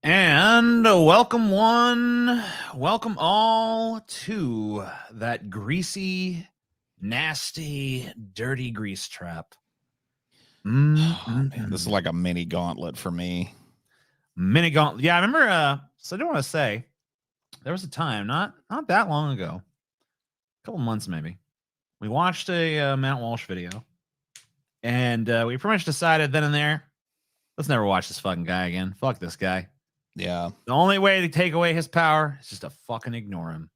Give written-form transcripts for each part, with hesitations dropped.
And welcome welcome all to that greasy, nasty, dirty grease trap. Man, this is like a mini gauntlet for me. Mini gauntlet. Yeah, I remember. So I do want to say there was a time not that long ago, a couple months maybe. We watched a Matt Walsh video, and we pretty much decided then and there, let's never watch this fucking guy again. Fuck this guy. Yeah. The only way to take away his power is just to fucking ignore him.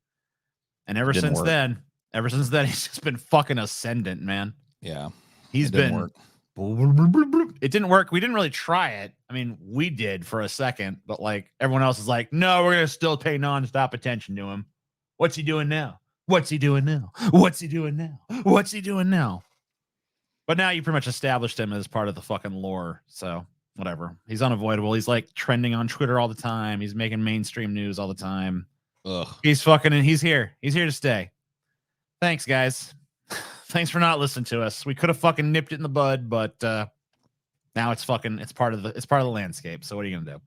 And ever since then, he's just been fucking ascendant, man. Yeah. He's been. It didn't work. We didn't really try it. I mean, we did for a second, but like everyone else is like, no, we're going to still pay nonstop attention to him. What's he doing now? What's he doing now? What's he doing now? What's he doing now? But now you pretty much established him as part of the fucking lore. So whatever. He's unavoidable. He's like trending on Twitter all the time. He's making mainstream news all the time. Ugh. He's fucking, and he's here. He's here to stay. Thanks, guys. Thanks for not listening to us. We could have fucking nipped it in the bud, but now it's part of the landscape. So what are you gonna do?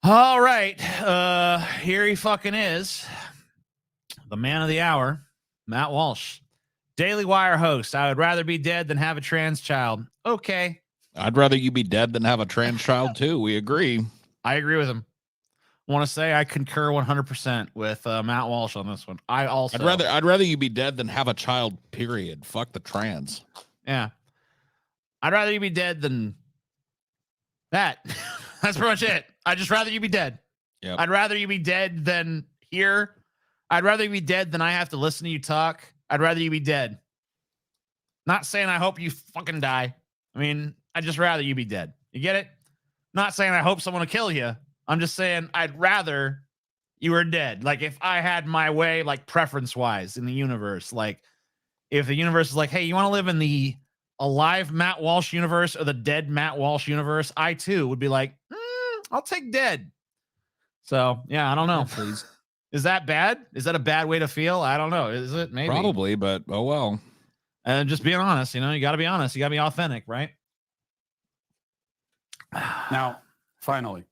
All right. Here he fucking is. The man of the hour, Matt Walsh. Daily Wire host. I would rather be dead than have a trans child. Okay. I'd rather you be dead than have a trans child too. We agree. I agree with him. Want to say I concur 100% with Matt Walsh on this one. I'd rather you be dead than have a child. Period. Fuck the trans. Yeah, I'd rather you be dead than that. That's pretty much it. I'd just rather you be dead. Yep. I'd rather you be dead than here. I'd rather you be dead than I have to listen to you talk. I'd rather you be dead. Not saying I hope you fucking die. I mean, I'd just rather you be dead. You get it? Not saying I hope someone will kill you. I'm just saying I'd rather you were dead. Like if I had my way, like preference-wise in the universe, like if the universe is like, hey, you want to live in the alive Matt Walsh universe or the dead Matt Walsh universe, I too would be like, I'll take dead. So yeah, I don't know. Please. Is that bad? Is that a bad way to feel? I don't know. Is it? Maybe. Probably, but oh well. And just being honest, you got to be honest. You got to be authentic, right? Now, finally,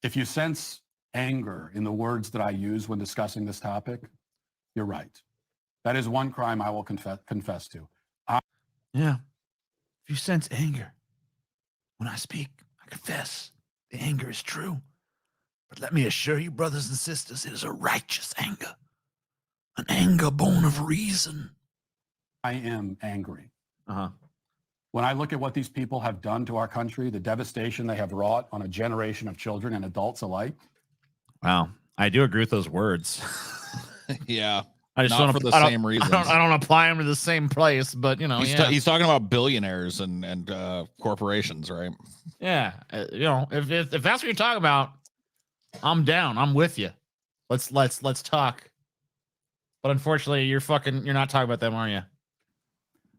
if you sense anger in the words that I use when discussing this topic, you're right. That is one crime I will confess to. Yeah. If you sense anger when I speak, I confess. The anger is true. But let me assure you, brothers and sisters, it is a righteous anger. An anger born of reason. I am angry. Uh-huh. When I look at what these people have done to our country, the devastation they have wrought on a generation of children and adults alike. Wow. I do agree with those words. Yeah. I just not for the same reasons. I don't apply them to the same place, but he's talking about billionaires and corporations, right? Yeah. If that's what you're talking about, I'm down. I'm with you. Let's talk. But unfortunately, you're not talking about them, are you?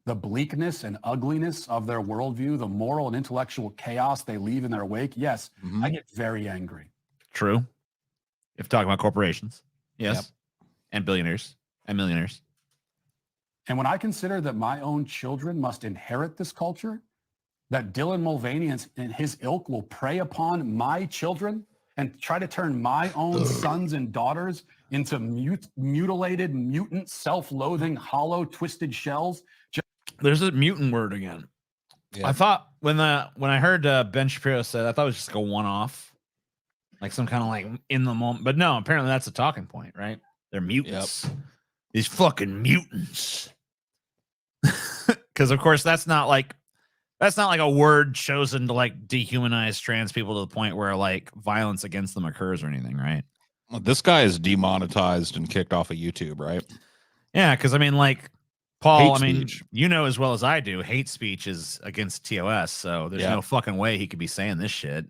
The bleakness and ugliness of their worldview, the moral and intellectual chaos they leave in their wake. Yes, I get very angry. True. If talking about corporations. Yes. Yep. And billionaires and millionaires. And when I consider that my own children must inherit this culture, that Dylan Mulvaney and his ilk will prey upon my children and try to turn my own sons and daughters into mutilated, mutant, self-loathing, hollow, twisted shells. There's a mutant word again. Yeah. I thought when I heard Ben Shapiro say that, I thought it was just like a one-off, like some kind of like in the moment. But no, apparently that's a talking point, right? They're mutants. Yep. These fucking mutants. Because of course that's not like a word chosen to like dehumanize trans people to the point where like violence against them occurs or anything, right? Well, this guy is demonetized and kicked off of YouTube, right? Yeah, because I mean, like Paul, you know as well as I do, hate speech is against TOS, so there's no fucking way he could be saying this shit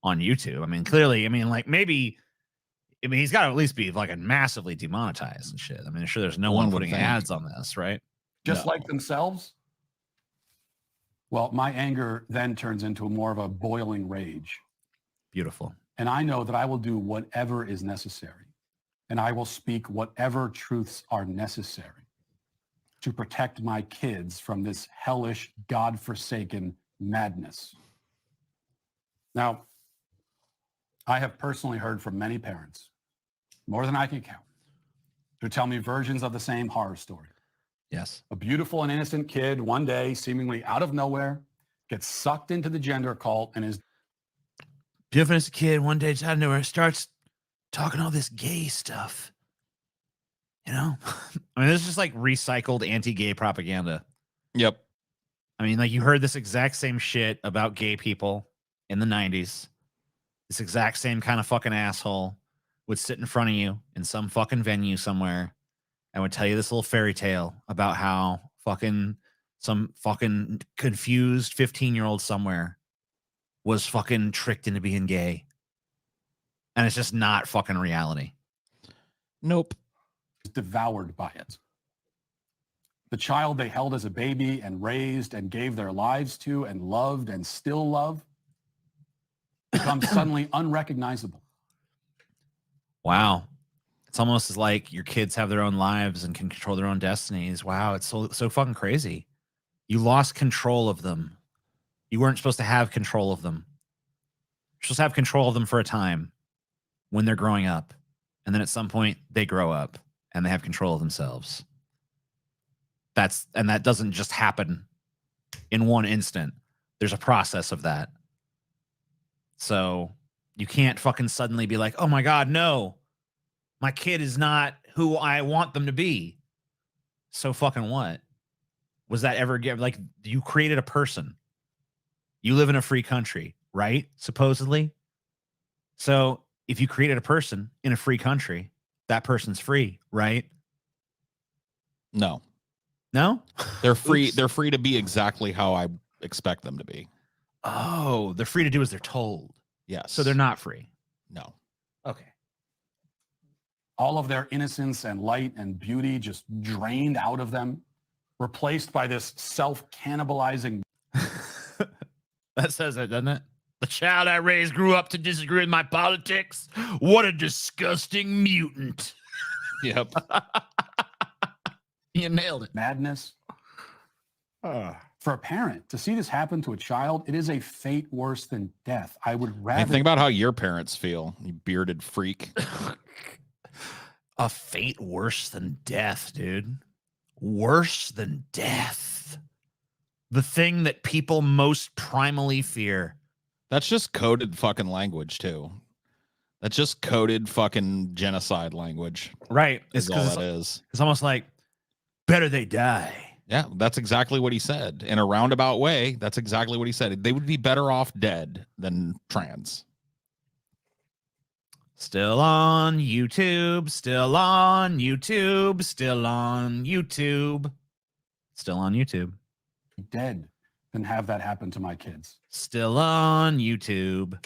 on YouTube. I mean, clearly, he's got to at least be like massively demonetized and shit. I mean, sure, there's no one putting ads on this, right? Just like themselves. Well, my anger then turns into more of a boiling rage. Beautiful. And I know that I will do whatever is necessary. And I will speak whatever truths are necessary to protect my kids from this hellish, godforsaken madness. Now, I have personally heard from many parents, more than I can count, who tell me versions of the same horror story. Yes. A beautiful and innocent kid one day, seemingly out of nowhere, gets sucked into the gender cult and is Beautiful as a kid, one day just out of nowhere starts talking all this gay stuff. You know? I mean, this is just like recycled anti-gay propaganda. Yep. I mean, like you heard this exact same shit about gay people in the 90s. This exact same kind of fucking asshole would sit in front of you in some fucking venue somewhere and would tell you this little fairy tale about how fucking some fucking confused 15-year-old somewhere was fucking tricked into being gay. And it's just not fucking reality. Nope. devoured by it. The child they held as a baby and raised and gave their lives to and loved and still love becomes suddenly unrecognizable. Wow. It's almost like your kids have their own lives and can control their own destinies. Wow, it's so fucking crazy. You lost control of them. You weren't supposed to have control of them. You're supposed to have control of them for a time when they're growing up. And then at some point they grow up and they have control of themselves. That doesn't just happen in one instant. There's a process of that. So you can't fucking suddenly be like, oh my God, no, my kid is not who I want them to be. So fucking what? Was that ever like you created a person? You live in a free country, right? Supposedly. So if you created a person in a free country, that person's free, right? No. No? They're free. Oops. They're free to be exactly how I expect them to be. Oh, they're free to do as they're told. Yes. So they're not free. No. Okay. All of their innocence and light and beauty just drained out of them, replaced by this self-cannibalizing. That says it, doesn't it? The child I raised grew up to disagree with my politics. What a disgusting mutant. Yep. You nailed it. Madness. For a parent to see this happen to a child, it is a fate worse than death. I would rather And think about how your parents feel, you bearded freak. A fate worse than death, dude. Worse than death. The thing that people most primally fear. That's just coded fucking language too. That's just coded fucking genocide language. Right. Is all that is. It's almost like better they die. Yeah, that's exactly what he said. In a roundabout way, that's exactly what he said. They would be better off dead than trans. Still on YouTube, still on YouTube, still on YouTube, still on YouTube. dead than have that happen to my kids. Still on YouTube.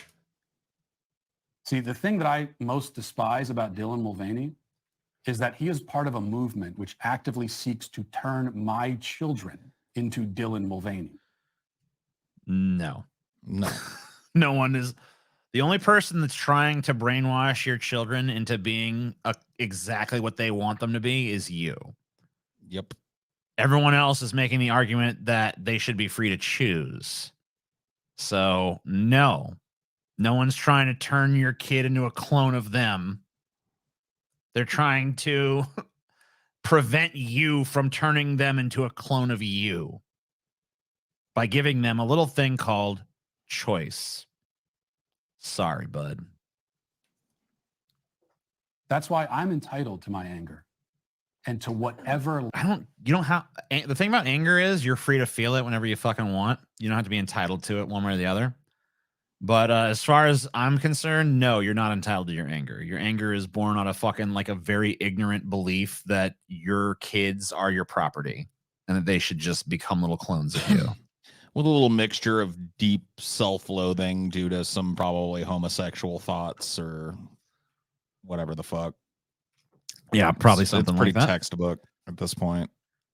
See, the thing that I most despise about Dylan Mulvaney is that he is part of a movement which actively seeks to turn my children into Dylan Mulvaney. No. No. No one is. The only person that's trying to brainwash your children into being exactly what they want them to be is you. Yep. Everyone else is making the argument that they should be free to choose. So, no one's trying to turn your kid into a clone of them. They're trying to prevent you from turning them into a clone of you by giving them a little thing called choice. Sorry, bud. That's why I'm entitled to my anger and to whatever. You don't have, the thing about anger is you're free to feel it whenever you fucking want. You don't have to be entitled to it one way or the other. But as far as I'm concerned, no, you're not entitled to your anger. Your anger is born out of fucking like a very ignorant belief that your kids are your property and that they should just become little clones of you. With a little mixture of deep self-loathing due to some probably homosexual thoughts or whatever the fuck. Yeah, probably It's something pretty like that. textbook at this point.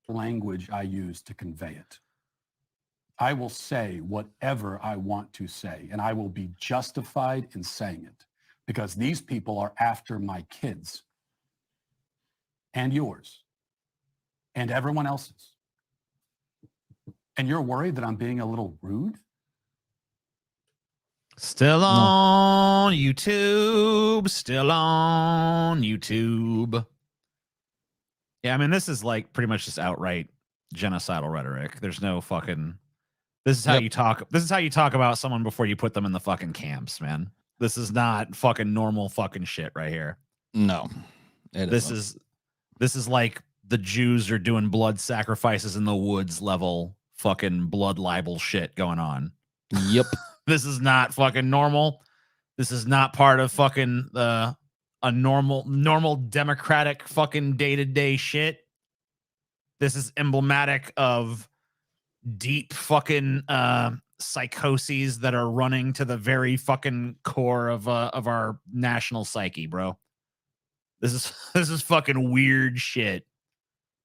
Language I use to convey it. I will say whatever I want to say, and I will be justified in saying it because these people are after my kids and yours and everyone else's. And you're worried that I'm being a little rude? Still on YouTube. Still on YouTube. Yeah, I mean, this is like pretty much just outright genocidal rhetoric. There's no fucking. This is how you talk. This is how you talk about someone before you put them in the fucking camps, man. This is not fucking normal fucking shit right here. No, this is like the Jews are doing blood sacrifices in the woods level fucking blood libel shit going on. Yep. This is not fucking normal. This is not part of fucking a normal democratic fucking day-to-day shit. This is emblematic of deep fucking psychoses that are running to the very fucking core of our national psyche, bro. This is fucking weird shit.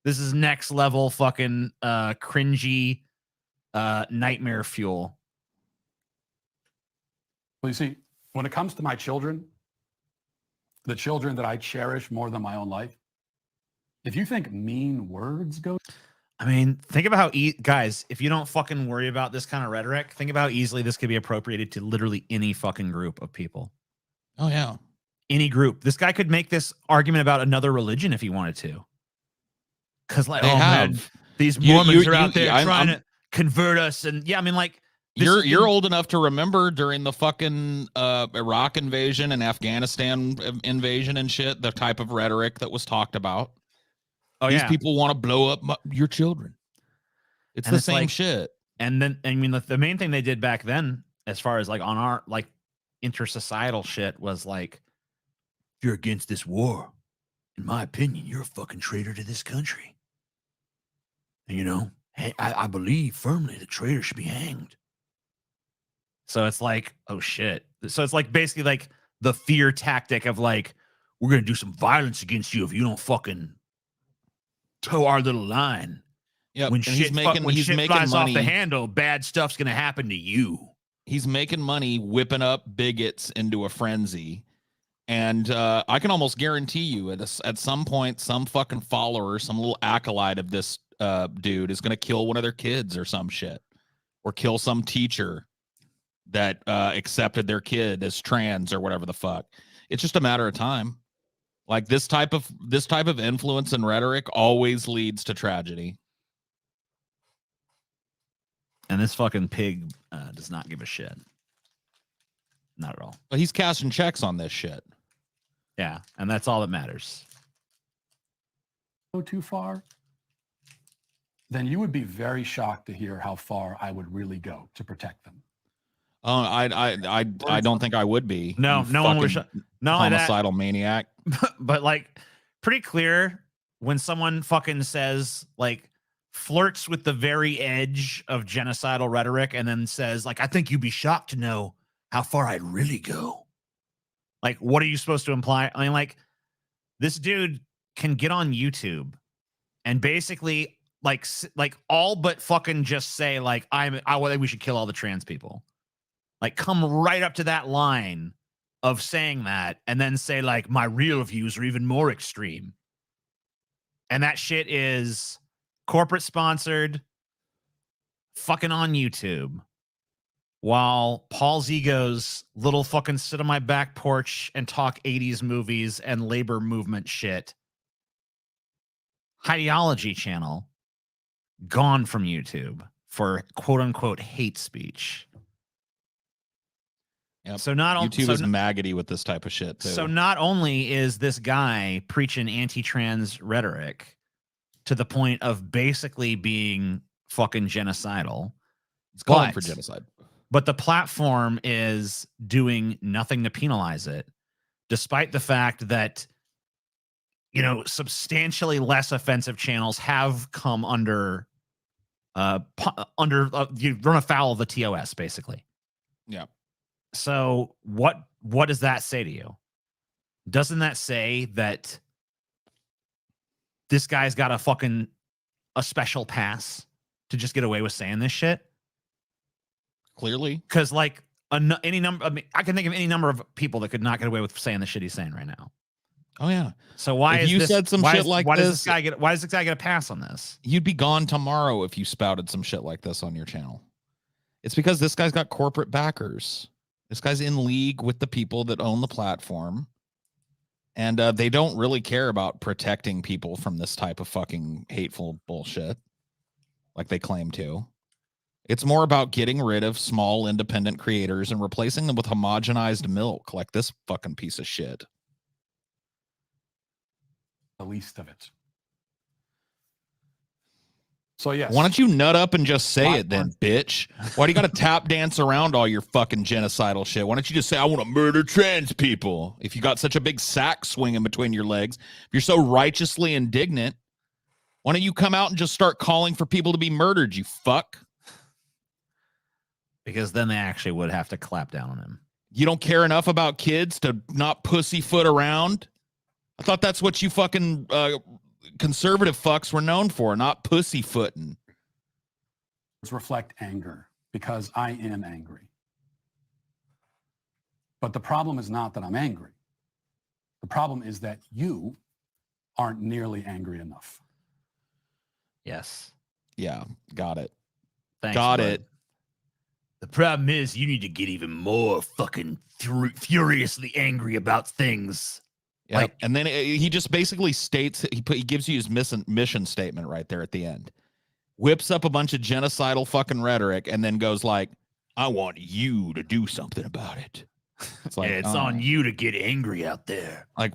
This is next level fucking cringy nightmare fuel. Well, you see, when it comes to my children, the children that I cherish more than my own life, if you think mean words go... I mean, think about how, guys, if you don't fucking worry about this kind of rhetoric, think about how easily this could be appropriated to literally any fucking group of people. Oh, yeah. Any group. This guy could make this argument about another religion if he wanted to. Because, like, man, these Mormons are out there trying to convert us. And, yeah, I mean, like, you're old enough to remember during the fucking Iraq invasion and Afghanistan invasion and shit, the type of rhetoric that was talked about. Oh, these people want to blow up your children. It's the same shit. And then, I mean, the main thing they did back then, as far as like on our like intersocietal shit, was like, if you're against this war, in my opinion, you're a fucking traitor to this country. And, you know, hey, I believe firmly that traitors should be hanged. So it's like, oh shit. So it's like basically like the fear tactic of like, we're going to do some violence against you if you don't fucking toe our little line. Yeah, when shit flies money off the handle, bad stuff's going to happen to you. He's making money whipping up bigots into a frenzy. And I can almost guarantee you at some point, some fucking follower, some little acolyte of this dude is going to kill one of their kids or some shit, or kill some teacher that accepted their kid as trans or whatever the fuck. It's just a matter of time. Like this type of influence and rhetoric always leads to tragedy. And this fucking pig does not give a shit. Not at all. But he's cashing checks on this shit. Yeah, and that's all that matters. Go too far, then you would be very shocked to hear how far I would really go to protect them. Oh, I don't think I would be. No one would. No homicidal maniac. But like, pretty clear when someone fucking says like flirts with the very edge of genocidal rhetoric and then says like, I think you'd be shocked to know how far I'd really go. Like, what are you supposed to imply? I mean, like, this dude can get on YouTube and basically like all but fucking just say like, I think we should kill all the trans people. Like, come right up to that line of saying that and then say like, my real views are even more extreme. And that shit is corporate sponsored, fucking on YouTube. While Paul's egos little fucking sit on my back porch and talk 80s movies and labor movement shit. Ideology channel gone from YouTube for quote unquote hate speech. Yep. So not YouTube is maggoty with this type of shit too. So not only is this guy preaching anti-trans rhetoric to the point of basically being fucking genocidal, it's calling for genocide. But the platform is doing nothing to penalize it, despite the fact that, you know, substantially less offensive channels have come under you run afoul of the TOS, basically. Yeah. So what does that say to you? Doesn't that say that this guy's got a special pass to just get away with saying this shit? Clearly. Because like any number, I mean, I can think of any number of people that could not get away with saying the shit he's saying right now. Oh yeah. So why if is you this, said some why shit is, like why this? Does this guy get? Why does this guy get a pass on this? You'd be gone tomorrow if you spouted some shit like this on your channel. It's because this guy's got corporate backers. This guy's in league with the people that own the platform. And they don't really care about protecting people from this type of fucking hateful bullshit like they claim to. It's more about getting rid of small independent creators and replacing them with homogenized milk like this fucking piece of shit. The least of it. So yes. Why don't you nut up and just say it then, bitch? Why do you got to tap dance around all your fucking genocidal shit? Why don't you just say, I want to murder trans people? If you got such a big sack swinging between your legs, if you're so righteously indignant, why don't you come out and just start calling for people to be murdered, you fuck? Because then they actually would have to clap down on him. You don't care enough about kids to not pussyfoot around? I thought that's what you fucking conservative fucks were known for, not pussyfooting. Reflect anger because I am angry. But the problem is not that I'm angry. The problem is that you aren't nearly angry enough. Yes. Yeah, got it. Thanks, got bud. it. The problem is you need to get even more fucking furiously angry about things. Yeah, Like, and then he just basically states he gives you his mission statement right there at the end. Whips up a bunch of genocidal fucking rhetoric and then goes like, I want you to do something about it. It's like, it's on you to get angry out there. Like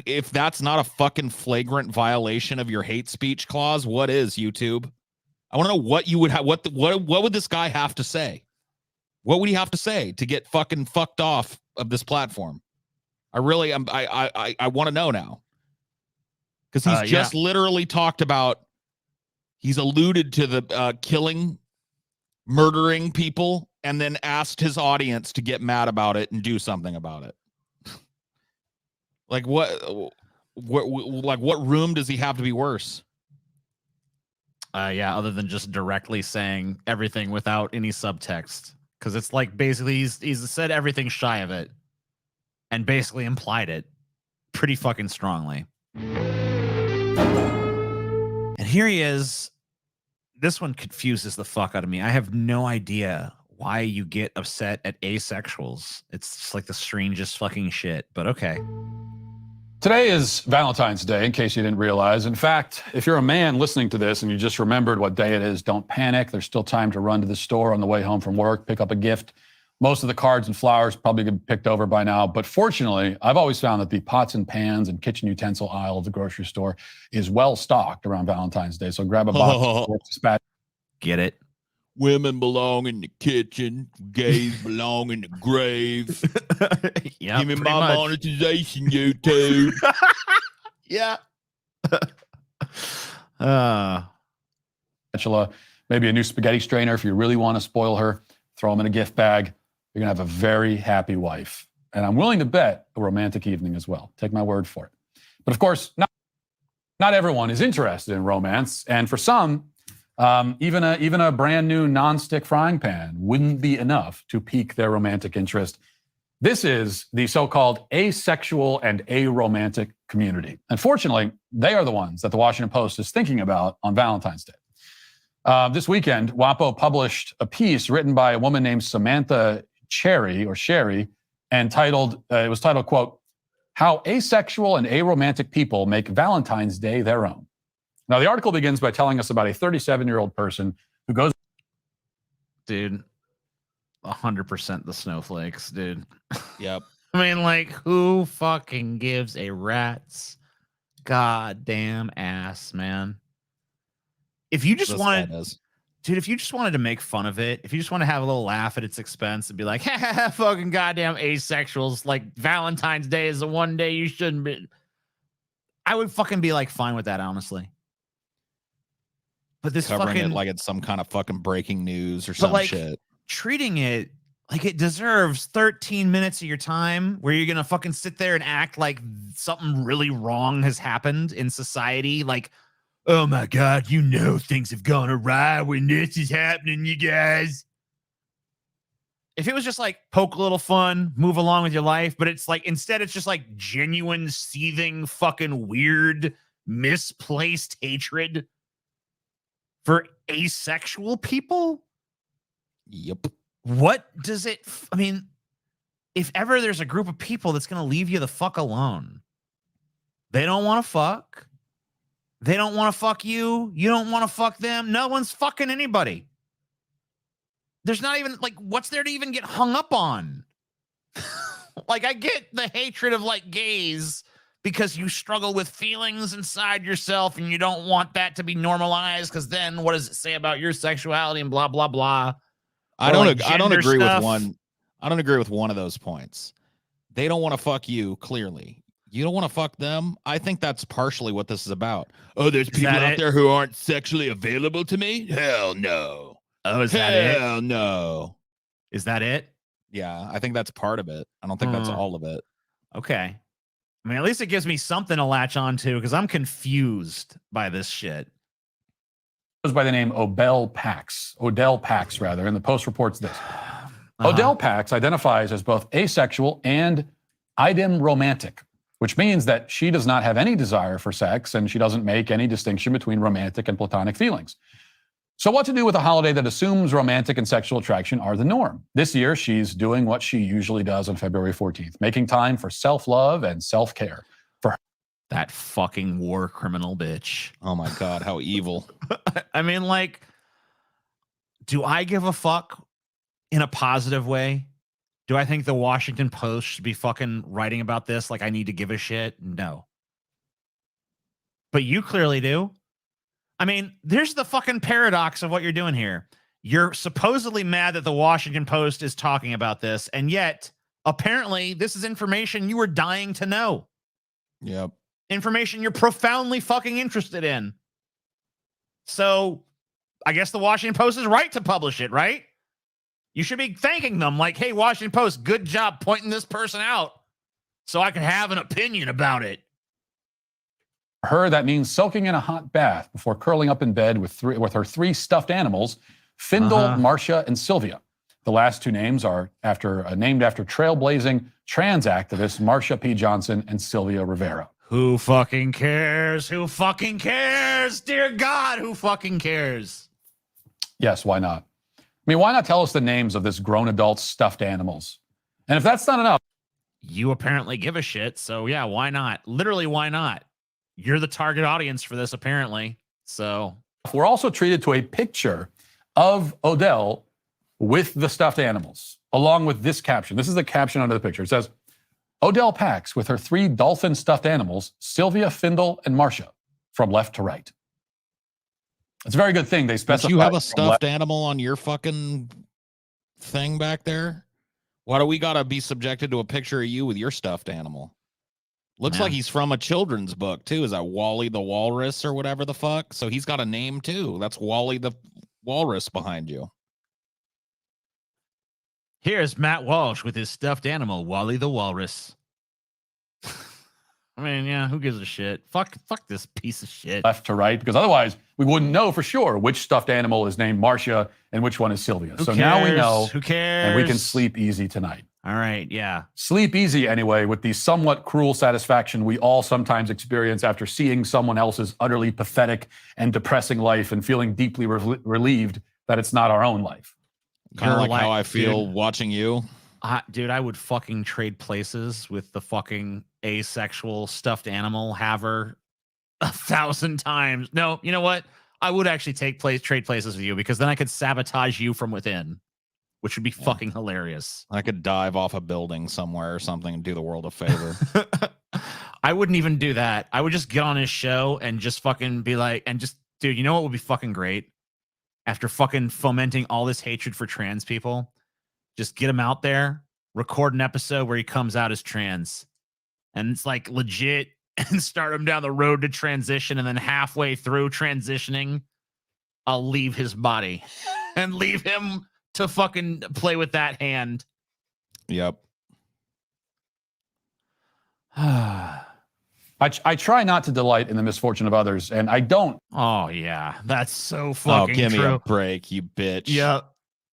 if that's not a fucking flagrant violation of your hate speech clause, what is, YouTube? I want to know what you would have. What would this guy have to say? What would he have to say to get fucking fucked off of this platform? I really am. I want to know now, because he's just literally talked about. He's alluded to the killing, murdering people, and then asked his audience to get mad about it and do something about it. Like what room does he have to be worse? Other than just directly saying everything without any subtext. Because it's like basically he's said everything shy of it and basically implied it pretty fucking strongly. And here he is. This one confuses the fuck out of me. I have no idea why you get upset at asexuals. It's just like the strangest fucking shit, but okay. Today is Valentine's Day, in case you didn't realize. In fact, if you're a man listening to this and you just remembered what day it is, don't panic. There's still time to run to the store on the way home from work, pick up a gift. Most of the cards and flowers probably get picked over by now. But fortunately, I've always found that the pots and pans and kitchen utensil aisle of the grocery store is well stocked around Valentine's Day. So grab a box of dispatch. Get it? Women belong in the kitchen. Gays belong in the grave. Yeah, give me my monetization, YouTube. Yeah. Maybe a new spaghetti strainer if you really want to spoil her. Throw them in a gift bag. You're going to have a very happy wife. And I'm willing to bet a romantic evening as well. Take my word for it. But of course, not everyone is interested in romance. And for some, even a brand new nonstick frying pan wouldn't be enough to pique their romantic interest. This is the so-called asexual and aromantic community. Unfortunately, they are the ones that the Washington Post is thinking about on Valentine's Day. This weekend, WAPO published a piece written by a woman named Samantha Sherry, and it was titled, quote, How Asexual and Aromantic People Make Valentine's Day Their Own. Now, the article begins by telling us about a 37-year-old person who goes... Dude, 100% the snowflakes, dude. Yep. I mean, like, who fucking gives a rat's goddamn ass, man? If you just wanted, dude, if you just wanted to make fun of it, if you just want to have a little laugh at its expense and be like, ha, fucking goddamn asexuals, like Valentine's Day is the one day you shouldn't be, I would fucking be like fine with that, honestly. But this covering fucking, it like it's some kind of fucking breaking news or some shit. Treating it like it deserves 13 minutes of your time where you're gonna fucking sit there and act like something really wrong has happened in society, like, oh my God, you know things have gone awry when this is happening, you guys. If it was just like poke a little fun, move along with your life, but it's like instead it's just like genuine, seething, fucking weird, misplaced hatred for asexual people. Yep. what does it? I mean, if ever there's a group of people that's going to leave you the fuck alone, they don't want to fuck. They don't want to fuck you. You don't want to fuck them. No one's fucking anybody. There's not even like, what's there to even get hung up on? Like, I get the hatred of like gays because you struggle with feelings inside yourself and you don't want that to be normalized because then what does it say about your sexuality and blah, blah, blah. I Or, don't like, I don't gender agree stuff. with one. I don't agree with one of those points. They don't want to fuck you, clearly. You don't want to fuck them. I think that's partially what this is about. Oh, there's people that out it? there who aren't sexually available to me? Hell no. Oh, is that it? Hell no. Is that it? Yeah, I think that's part of it. I don't think that's all of it. Okay. I mean, at least it gives me something to latch on to because I'm confused by this shit. Goes by the name Odell Pax, rather, and the Post reports this. Odell Pax identifies as both asexual and idem romantic, which means that she does not have any desire for sex and she doesn't make any distinction between romantic and platonic feelings. So what to do with a holiday that assumes romantic and sexual attraction are the norm? This year, she's doing what she usually does on February 14th, making time for self-love and self-care. For that fucking war criminal bitch. Oh my God, how evil. I mean, like, do I give a fuck in a positive way? Do I think the Washington Post should be fucking writing about this like I need to give a shit? No. But you clearly do. I mean, there's the fucking paradox of what you're doing here. You're supposedly mad that the Washington Post is talking about this, and yet, apparently, this is information you were dying to know. Yep. Information you're profoundly fucking interested in. So, I guess the Washington Post is right to publish it, right? You should be thanking them like, hey, Washington Post, good job pointing this person out so I can have an opinion about it. For her, that means soaking in a hot bath before curling up in bed with her three stuffed animals, Findle, Marcia, and Sylvia. The last two names are named after trailblazing trans activists Marcia P. Johnson and Sylvia Rivera. Who fucking cares? Who fucking cares? Dear God, who fucking cares? Yes, why not? I mean, why not tell us the names of this grown adult stuffed animals? And if that's not enough, you apparently give a shit. So yeah, why not? Literally, why not? You're the target audience for this, apparently. So we're also treated to a picture of Odell with the stuffed animals, along with this caption. This is the caption under the picture. It says, Odell Pax with her three dolphin stuffed animals, Sylvia, Findle, and Marcia, from left to right. It's a very good thing they specify. Do you have a stuffed animal on your fucking thing back there? Why do we gotta be subjected to a picture of you with your stuffed animal? Looks like he's from a children's book too. Is that Wally the Walrus or whatever the fuck? So he's got a name too. That's Wally the Walrus behind you. Here's Matt Walsh with his stuffed animal, Wally the Walrus. I mean, yeah, who gives a shit? Fuck this piece of shit. Left to right, because otherwise we wouldn't know for sure which stuffed animal is named Marcia and which one is Sylvia. Who so cares? Now we know. Who cares? And we can sleep easy tonight. All right, yeah. Sleep easy anyway with the somewhat cruel satisfaction we all sometimes experience after seeing someone else's utterly pathetic and depressing life and feeling deeply relieved that it's not our own life. Kind of like how I feel watching you. Dude, I would fucking trade places with the fucking asexual stuffed animal haver 1,000 times. No, you know what? I would actually trade places with you because then I could sabotage you from within, which would be fucking hilarious. I could dive off a building somewhere or something and do the world a favor. I wouldn't even do that. I would just get on his show and just fucking be like, dude, you know what would be fucking great? After fucking fomenting all this hatred for trans people, just get him out there, record an episode where he comes out as trans. And it's like legit, and start him down the road to transition. And then halfway through transitioning, I'll leave his body and leave him to fucking play with that hand. Yep. I try not to delight in the misfortune of others, and I don't. Oh, yeah. That's so fucking give true. me a break, you bitch. Yeah.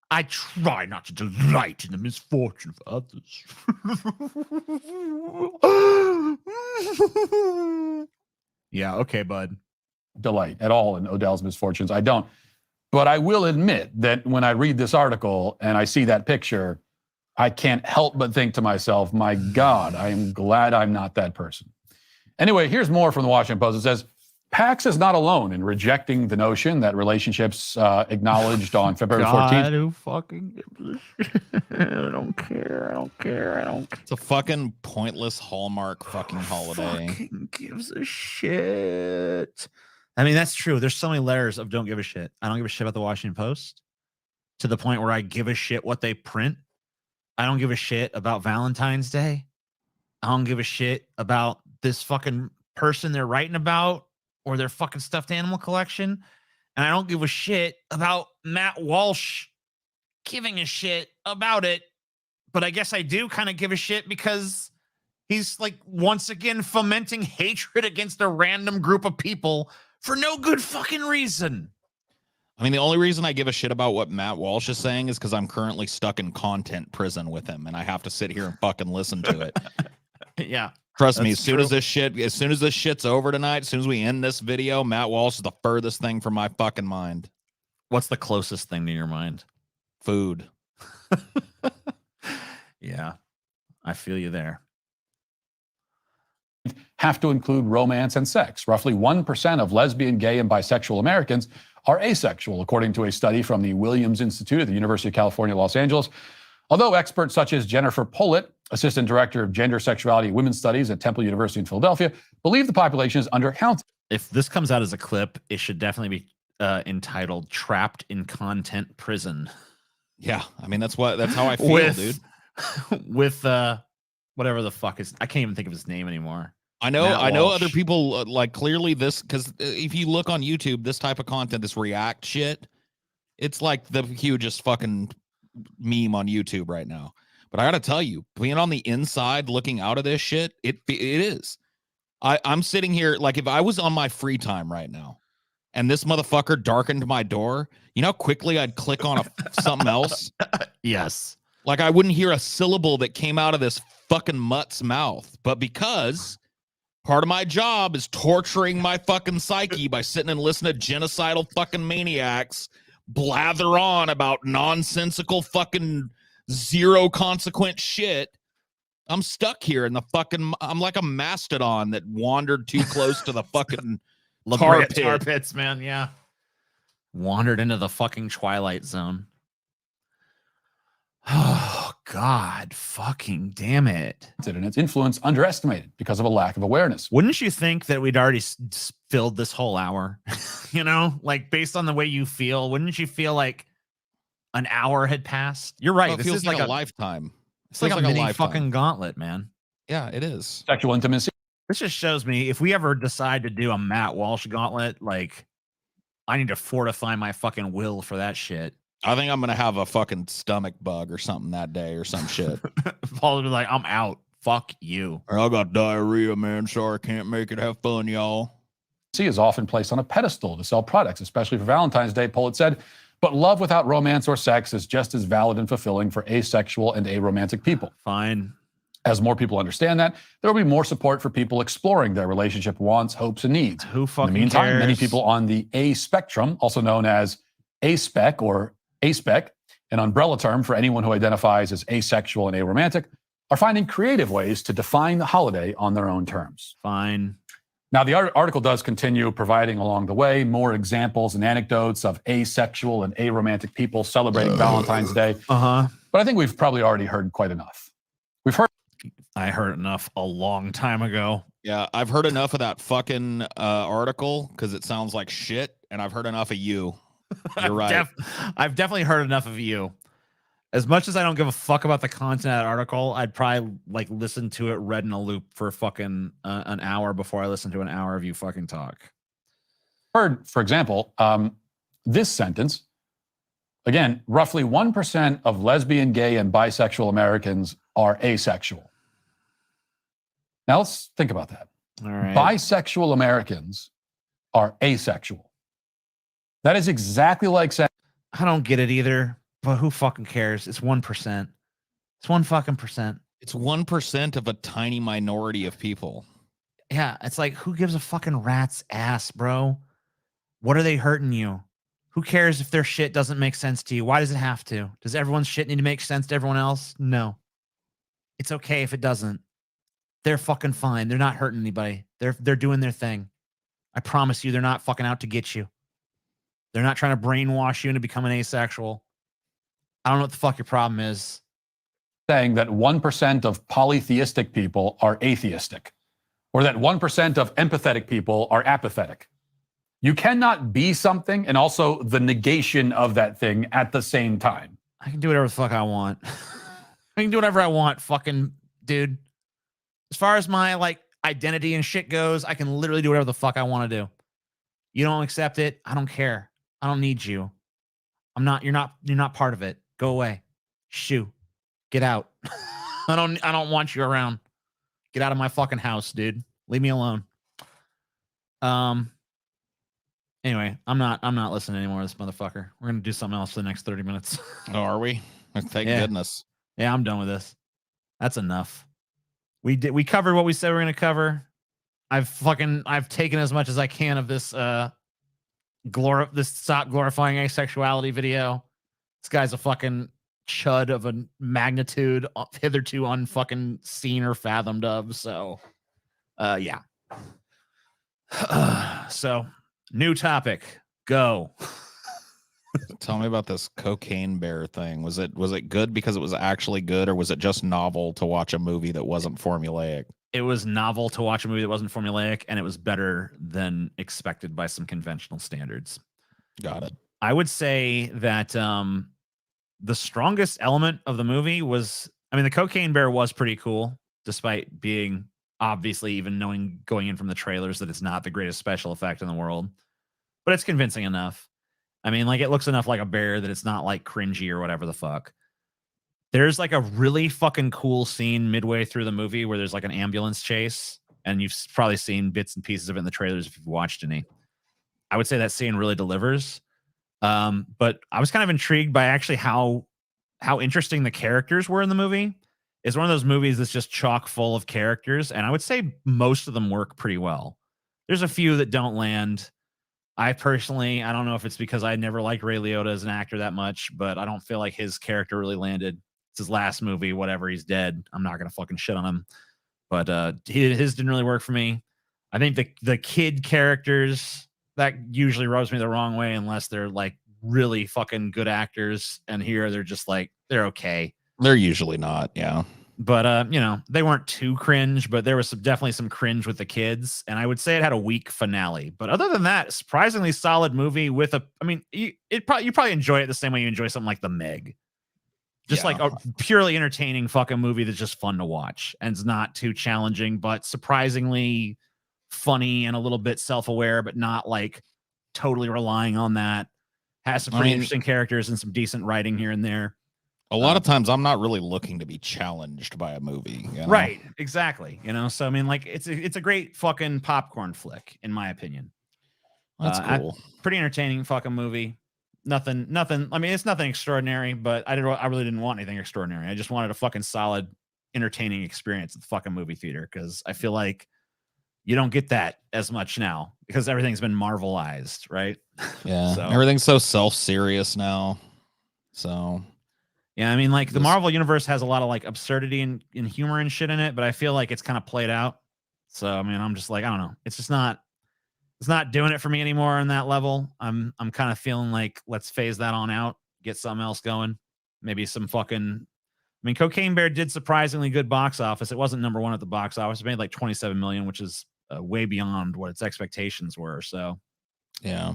I try not to delight in the misfortune of others. Yeah, okay, bud. Delight at all in Odell's misfortunes. I don't. But I will admit that when I read this article and I see that picture, I can't help but think to myself, my God, I am glad I'm not that person. Anyway, here's more from the Washington Post. It says, Pax is not alone in rejecting the notion that relationships acknowledged on February 14th. Who fucking gives a shit? I don't care. I don't care. I don't care. It's a fucking pointless Hallmark fucking holiday. Fucking gives a shit. I mean, that's true. There's so many layers of don't give a shit. I don't give a shit about the Washington Post to the point where I give a shit what they print. I don't give a shit about Valentine's Day. I don't give a shit about this fucking person they're writing about or their fucking stuffed animal collection. And I don't give a shit about Matt Walsh giving a shit about it. But I guess I do kind of give a shit because he's like once again fomenting hatred against a random group of people for no good fucking reason. I mean, the only reason I give a shit about what Matt Walsh is saying is because I'm currently stuck in content prison with him and I have to sit here and fucking listen to it. Yeah. Trust me, as soon as this shit's over tonight, as soon as we end this video, Matt Walsh is the furthest thing from my fucking mind. What's the closest thing to your mind? Food. Yeah, I feel you there. Have to include romance and sex. Roughly 1% of lesbian, gay, and bisexual Americans are asexual, according to a study from the Williams Institute at the University of California, Los Angeles. Although experts such as Jennifer Pollitt, Assistant Director of Gender, Sexuality, and Women's Studies at Temple University in Philadelphia, believe the population is undercounted. If this comes out as a clip, it should definitely be entitled "Trapped in Content Prison." Yeah, I mean that's how I feel, dude. With whatever the fuck is, I can't even think of his name anymore. I know other people like clearly this, because if you look on YouTube, this type of content, this react shit, it's like the hugest fucking meme on YouTube right now. But I gotta tell you, being on the inside looking out of this shit, it is. I'm sitting here like if I was on my free time right now and this motherfucker darkened my door, you know how quickly I'd click on something else? Yes. Like I wouldn't hear a syllable that came out of this fucking mutt's mouth. But because part of my job is torturing my fucking psyche by sitting and listening to genocidal fucking maniacs blather on about nonsensical fucking zero consequent shit, I'm stuck here in the fucking, I'm like a mastodon that wandered too close to the fucking tar pits, man. Yeah. Wandered into the fucking Twilight Zone. Oh, God fucking damn it. And its influence underestimated because of a lack of awareness. Wouldn't you think that we'd already filled this whole hour? You know, like based on the way you feel, wouldn't you feel like an hour had passed? You're right. Well, this feels is like a lifetime. It's like a mini fucking gauntlet, man. Yeah, it is. Sexual intimacy. This just shows me if we ever decide to do a Matt Walsh gauntlet, like I need to fortify my fucking will for that shit. I think I'm gonna have a fucking stomach bug or something that day or some shit. Paul would be like, I'm out. Fuck you. Or I got diarrhea, man. Sorry, I can't make it. Have fun, y'all. Is often placed on a pedestal to sell products, especially for Valentine's Day, Pollitt said. But love without romance or sex is just as valid and fulfilling for asexual and aromantic people. Fine. As more people understand that, there will be more support for people exploring their relationship wants, hopes, and needs. Who fucking In the meantime, cares? many people on the A spectrum, also known as aspec or aspec, an umbrella term for anyone who identifies as asexual and aromantic, are finding creative ways to define the holiday on their own terms. Fine. Now, the article does continue providing along the way more examples and anecdotes of asexual and aromantic people celebrating Valentine's Day. Uh-huh. But I think we've probably already heard quite enough. I heard enough a long time ago. Yeah, I've heard enough of that fucking article because it sounds like shit, and I've heard enough of you. You're right. I've definitely heard enough of you. As much as I don't give a fuck about the content of that article, I'd probably like listen to it read in a loop for fucking an hour before I listen to an hour of you fucking talk. Heard, for example, this sentence. Again, roughly 1% of lesbian, gay, and bisexual Americans are asexual. Now let's think about that. All right. Bisexual Americans are asexual. That is exactly like saying, I don't get it either, but who fucking cares? It's 1%. It's 1 fucking percent. It's 1% of a tiny minority of people. Yeah, it's like, who gives a fucking rat's ass, bro? What are they hurting you? Who cares if their shit doesn't make sense to you? Why does it have to? Does everyone's shit need to make sense to everyone else? No. It's okay if it doesn't. They're fucking fine. They're not hurting anybody. They're doing their thing. I promise you, they're not fucking out to get you. They're not trying to brainwash you into becoming asexual. I don't know what the fuck your problem is. Saying that 1% of polytheistic people are atheistic, or that 1% of empathetic people are apathetic. You cannot be something and also the negation of that thing at the same time. I can do whatever the fuck I want. I can do whatever I want, fucking dude. As far as my like identity and shit goes, I can literally do whatever the fuck I want to do. You don't accept it, I don't care. I don't need you. You're not part of it. Go away. Shoo. Get out. I don't want you around. Get out of my fucking house, dude. Leave me alone. Anyway, I'm not listening anymore to this motherfucker. We're gonna do something else for the next 30 minutes. Oh, are we? Thank goodness. Yeah, I'm done with this. That's enough. We covered what we said we we're gonna cover. I've taken as much as I can of this this stop glorifying asexuality video. This guy's a fucking chud of a magnitude hitherto unfucking seen or fathomed of. So yeah. So new topic. Go. Tell me about this cocaine bear thing. Was it good because it was actually good, or was it just novel to watch a movie that wasn't formulaic? It was novel to watch a movie that wasn't formulaic, and it was better than expected by some conventional standards. Got it. I would say that the strongest element of the movie was, the cocaine bear was pretty cool, despite being obviously, even knowing going in from the trailers, that it's not the greatest special effect in the world, but it's convincing enough. It looks enough like a bear that it's not like cringy or whatever the fuck. There's like a really fucking cool scene midway through the movie where there's like an ambulance chase, and you've probably seen bits and pieces of it in the trailers if you've watched any. I would say that scene really delivers. But I was kind of intrigued by actually how interesting the characters were in the movie. It's one of those movies that's just chock full of characters, and I would say most of them work pretty well. There's a few that don't land. I don't know if it's because I never liked Ray Liotta as an actor that much, but I don't feel like his character really landed. It's his last movie, whatever, he's dead. I'm not going to fucking shit on him. But his didn't really work for me. I think the kid characters, that usually rubs me the wrong way unless they're like really fucking good actors. And here they're just like, they're okay. They're usually not, yeah. But they weren't too cringe, but there was definitely some cringe with the kids, and I would say it had a weak finale. But other than that, surprisingly solid movie with you probably enjoy it the same way you enjoy something like The Meg. Just like a purely entertaining fucking movie that's just fun to watch and it's not too challenging, but surprisingly funny and a little bit self-aware, but not like totally relying on that. Has some pretty interesting characters and some decent writing here and there. A lot of times I'm not really looking to be challenged by a movie. You know? Right. Exactly. So, it's a great fucking popcorn flick, in my opinion. That's cool. Pretty entertaining fucking movie. Nothing. It's nothing extraordinary, but I really didn't want anything extraordinary. I just wanted a fucking solid, entertaining experience at the fucking movie theater, because I feel like you don't get that as much now because everything's been Marvelized, right? Yeah. Everything's so self-serious now. So... yeah, the Marvel universe has a lot of like absurdity and humor and shit in it, but I feel like it's kind of played out. So I'm just like, I don't know. It's not doing it for me anymore on that level. I'm kind of feeling like let's phase that on out, get something else going. Maybe some fucking Cocaine Bear did surprisingly good box office. It wasn't number one at the box office. It made like 27 million, which is way beyond what its expectations were. So yeah,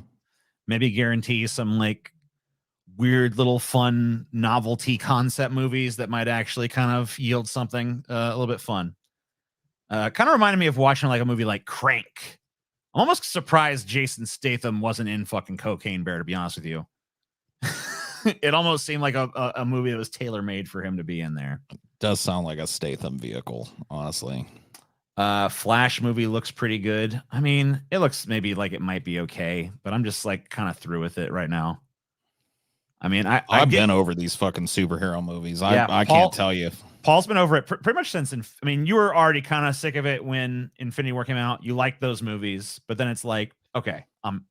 maybe guarantee some like weird little fun novelty concept movies that might actually kind of yield something a little bit fun. Kind of reminded me of watching like a movie like Crank. I'm almost surprised Jason Statham wasn't in fucking Cocaine Bear, to be honest with you. It almost seemed like a movie that was tailor-made for him to be in there. It does sound like a Statham vehicle, honestly. Flash movie looks pretty good. It looks maybe like it might be okay, but I'm just like kind of through with it right now. I've been over these fucking superhero movies. I can't tell you. Paul's been over it pretty much since. You were already kind of sick of it when Infinity War came out. You liked those movies, but then it's like, okay, I'm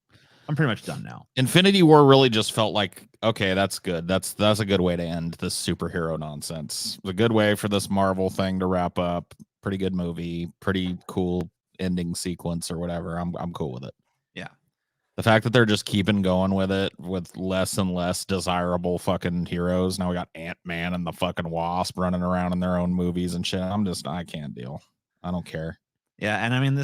pretty much done now. Infinity War really just felt like, okay, that's good. That's a good way to end this superhero nonsense. It was a good way for this Marvel thing to wrap up. Pretty good movie, pretty cool ending sequence or whatever. I'm cool with it. Yeah. The fact that they're just keeping going with it with less and less desirable fucking heroes. Now we got Ant-Man and the fucking Wasp running around in their own movies and shit. I can't deal. I don't care. Yeah, and I mean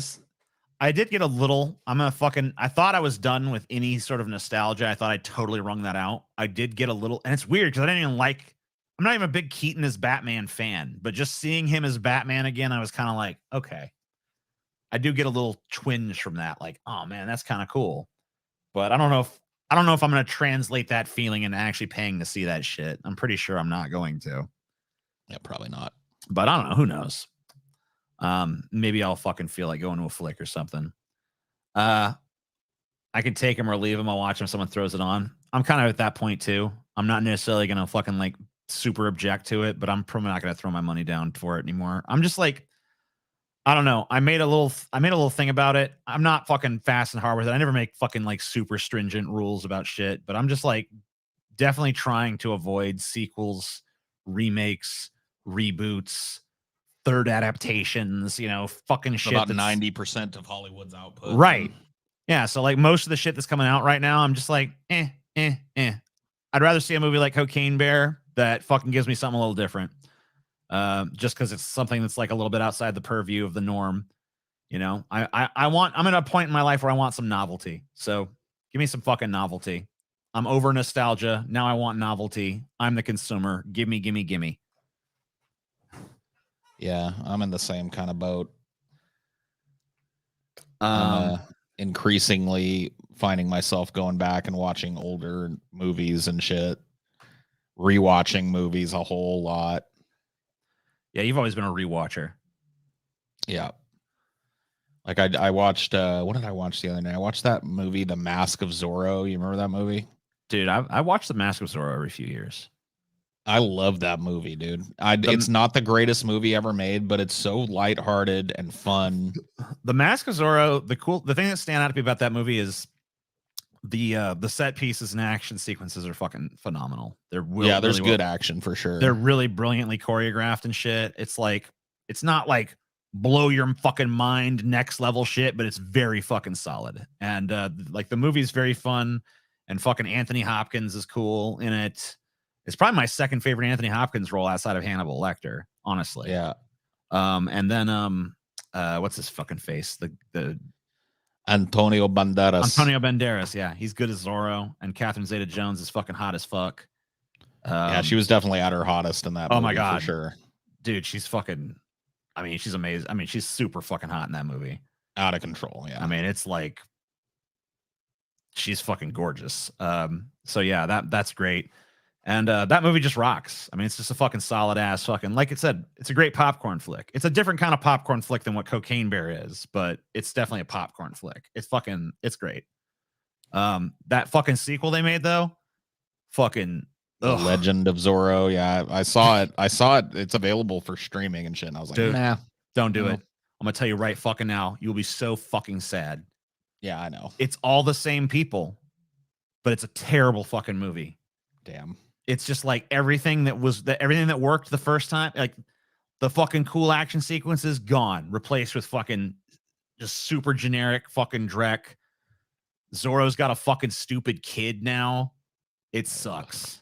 I did get a little. I thought I was done with any sort of nostalgia. I thought I totally wrung that out. I did get a little, and it's weird because I didn't even like. I'm not even a big Keaton as Batman fan, but just seeing him as Batman again, I was kind of like, okay. I do get a little twinge from that, like, oh man, that's kind of cool. But I don't know if I'm going to translate that feeling into actually paying to see that shit. I'm pretty sure I'm not going to. Yeah, probably not. But I don't know. Who knows? Maybe I'll fucking feel like going to a flick or something. I can take him or leave him. I'll watch him. Someone throws it on. I'm kind of at that point too. I'm not necessarily going to fucking like super object to it, but I'm probably not going to throw my money down for it anymore. I'm just like, I don't know. I made a little thing about it. I'm not fucking fast and hard with it. I never make fucking like super stringent rules about shit, but I'm just like definitely trying to avoid sequels, remakes, reboots, third adaptations, fucking shit. About 90% of Hollywood's output. Right. Yeah. So like most of the shit that's coming out right now, I'm just like, eh. I'd rather see a movie like Cocaine Bear that fucking gives me something a little different. Just because it's something that's like a little bit outside the purview of the norm. I'm at a point in my life where I want some novelty. So give me some fucking novelty. I'm over nostalgia. Now I want novelty. I'm the consumer. Give me. Yeah, I'm in the same kind of boat. I'm increasingly finding myself going back and watching older movies and shit. Rewatching movies a whole lot. Yeah, you've always been a rewatcher. Yeah. Like I watched what did I watch the other night? I watched that movie, The Mask of Zorro. You remember that movie? Dude, I watched The Mask of Zorro every few years. I love that movie, dude. It's not the greatest movie ever made, but it's so lighthearted and fun. The Mask of Zorro, the thing that stand out to me about that movie is the set pieces and action sequences are fucking phenomenal. There's really good action for sure. They're really brilliantly choreographed and shit. It's not like blow your fucking mind next level shit, but it's very fucking solid. And like the movie's very fun, and fucking Anthony Hopkins is cool in it. It's probably my second favorite Anthony Hopkins role outside of Hannibal Lecter, honestly. Yeah. And then what's his fucking face? The Antonio Banderas. Yeah, he's good as Zorro, and Catherine Zeta-Jones is fucking hot as fuck. Yeah, she was definitely at her hottest in that movie. Oh my god, for sure. Dude, she's fucking. I mean, she's amazing. I mean, she's super fucking hot in that movie. Out of control. Yeah. I mean, it's like she's fucking gorgeous. So yeah, that's great. And that movie just rocks. I mean, it's just a fucking solid ass fucking, like it said, it's a great popcorn flick. It's a different kind of popcorn flick than what Cocaine Bear is, but it's definitely a popcorn flick. It's great. That fucking sequel they made though, fucking The Legend of Zorro. Yeah, I saw it. It's available for streaming and shit. And I was like, dude, nah, don't do it. I'm gonna tell you right fucking now, you'll be so fucking sad. Yeah, I know. It's all the same people, but it's a terrible fucking movie. Damn. It's just like everything that worked the first time, like the fucking cool action sequences gone, replaced with fucking just super generic fucking Drek. Zorro's got a fucking stupid kid now. It sucks.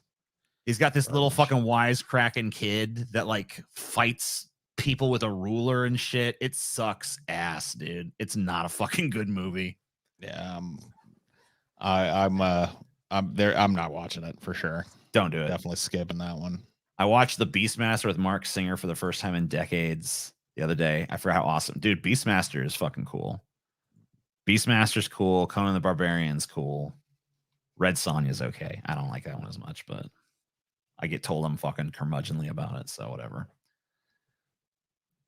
He's got this little fucking wisecracking kid that like fights people with a ruler and shit. It sucks ass, dude. It's not a fucking good movie. Yeah, I'm there. I'm not watching it for sure. Don't do it. Definitely skipping that one. I watched the Beastmaster with Mark Singer for the first time in decades the other day. I forgot how awesome. Dude, Beastmaster is fucking cool. Beastmaster's cool. Conan the Barbarian's cool. Red Sonja's okay. I don't like that one as much, but I get told I'm fucking curmudgeonly about it, so whatever.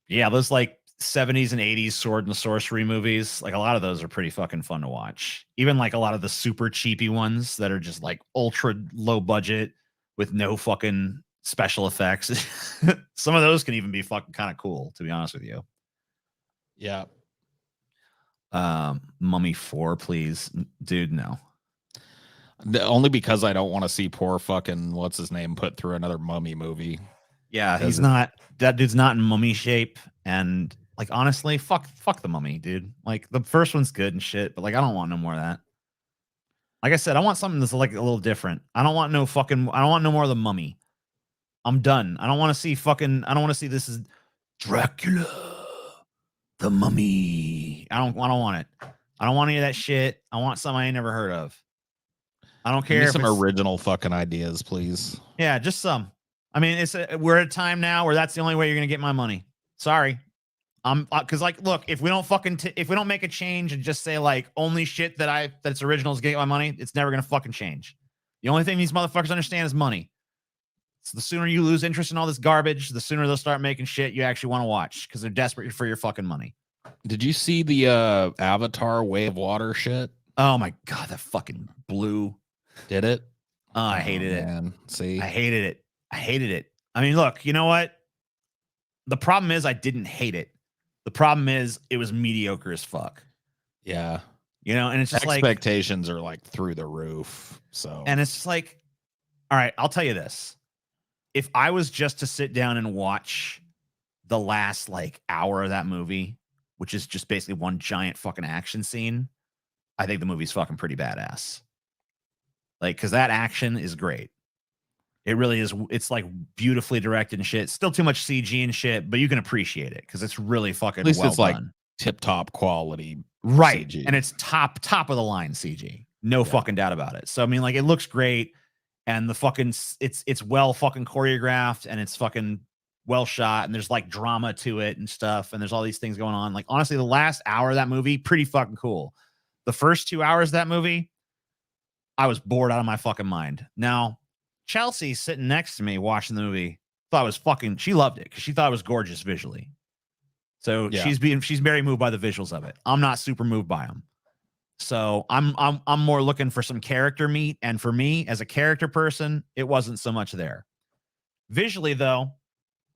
Yeah, those like 70s and 80s sword and sorcery movies, like a lot of those are pretty fucking fun to watch. Even like a lot of the super cheapy ones that are just like ultra low budget with no fucking special effects. Some of those can even be fucking kind of cool, to be honest with you. Yeah. Mummy 4, please, dude. No. Only because I don't want to see poor fucking what's his name put through another Mummy movie. Yeah, he's Does it- not. That dude's not in mummy shape. And like, honestly, fuck the mummy, dude. Like, the first one's good and shit, but like, I don't want no more of that. Like I said, I want something that's like a little different. I don't want no more of the mummy. I'm done. I don't want to see this is Dracula, the mummy. I don't want it. I don't want any of that shit. I want something I ain't never heard of. I don't Give care me if some it's, original fucking ideas, please. yeah, just some. I mean, we're at a time now where that's the only way you're gonna get my money. Sorry, because like, look, if we don't make a change and just say like only shit that's original is getting my money, it's never gonna fucking change. The only thing these motherfuckers understand is money. So the sooner you lose interest in all this garbage, the sooner they'll start making shit you actually want to watch because they're desperate for your fucking money. Did you see the Avatar Way of Water shit? Oh my god, that fucking blew. Did it? Oh, I hated it. Man. See, I hated it. I hated it. I mean, look, you know what? The problem is I didn't hate it. The problem is it was mediocre as fuck. yeah. You know, and it's just like, Expectations are like through the roof. So and it's just like, all right, I'll tell you this. If I was just to sit down and watch the last like hour of that movie, which is just basically one giant fucking action scene, I think the movie's fucking pretty badass. Like, because that action is great. It really is. It's like beautifully directed and shit. Still too much CG and shit, but you can appreciate it because it's really fucking at least well it's like done. tip top quality. Right. CG. And it's top of the line CG. No Yeah. fucking doubt about it. So I mean, like, it looks great, and the fucking it's well fucking choreographed, and it's fucking well shot, and there's like drama to it and stuff, and there's all these things going on. Like, honestly, the last hour of that movie, pretty fucking cool. The first 2 hours of that movie, I was bored out of my fucking mind. Now, Chelsea sitting next to me watching the movie thought it was fucking, she loved it because she thought it was gorgeous visually. So Yeah. she's very moved by the visuals of it. I'm not super moved by them. So I'm more looking for some character meat. And for me, as a character person, it wasn't so much there. Visually, though,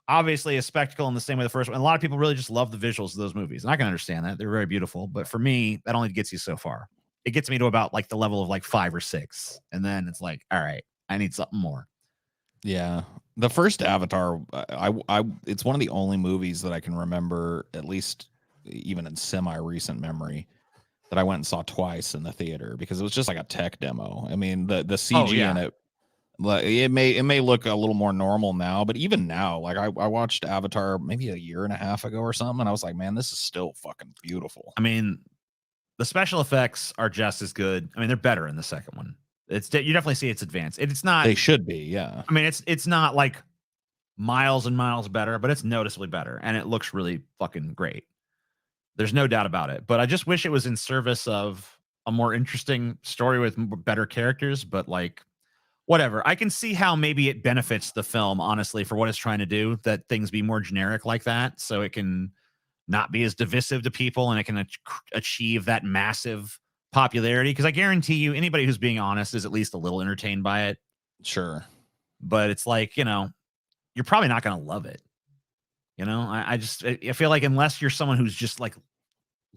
obviously a spectacle in the same way the first one. And a lot of people really just love the visuals of those movies. And I can understand that. They're very beautiful. But for me, that only gets you so far. It gets me to about like the level of like 5 or 6. And then it's like, all right, I need something more. Yeah. The first Avatar, it's one of the only movies that I can remember, at least even in semi-recent memory, that I went and saw twice in the theater because it was just like a tech demo. I mean, the CG in it, like, it may look a little more normal now, but even now, like I watched Avatar maybe a year and a half ago or something, and I was like, man, this is still fucking beautiful. I mean, the special effects are just as good. I mean, they're better in the second one. You definitely see it's advanced. It's not. They should be, yeah. I mean, it's not like miles and miles better, but it's noticeably better, and it looks really fucking great. There's no doubt about it. But I just wish it was in service of a more interesting story with better characters. But like, whatever. I can see how maybe it benefits the film, honestly, for what it's trying to do, that things be more generic like that, so it can not be as divisive to people and it can achieve that massive popularity. Because I guarantee you, anybody who's being honest is at least a little entertained by it. Sure. But it's like, you know, you're probably not going to love it. You know, I feel like unless you're someone who's just like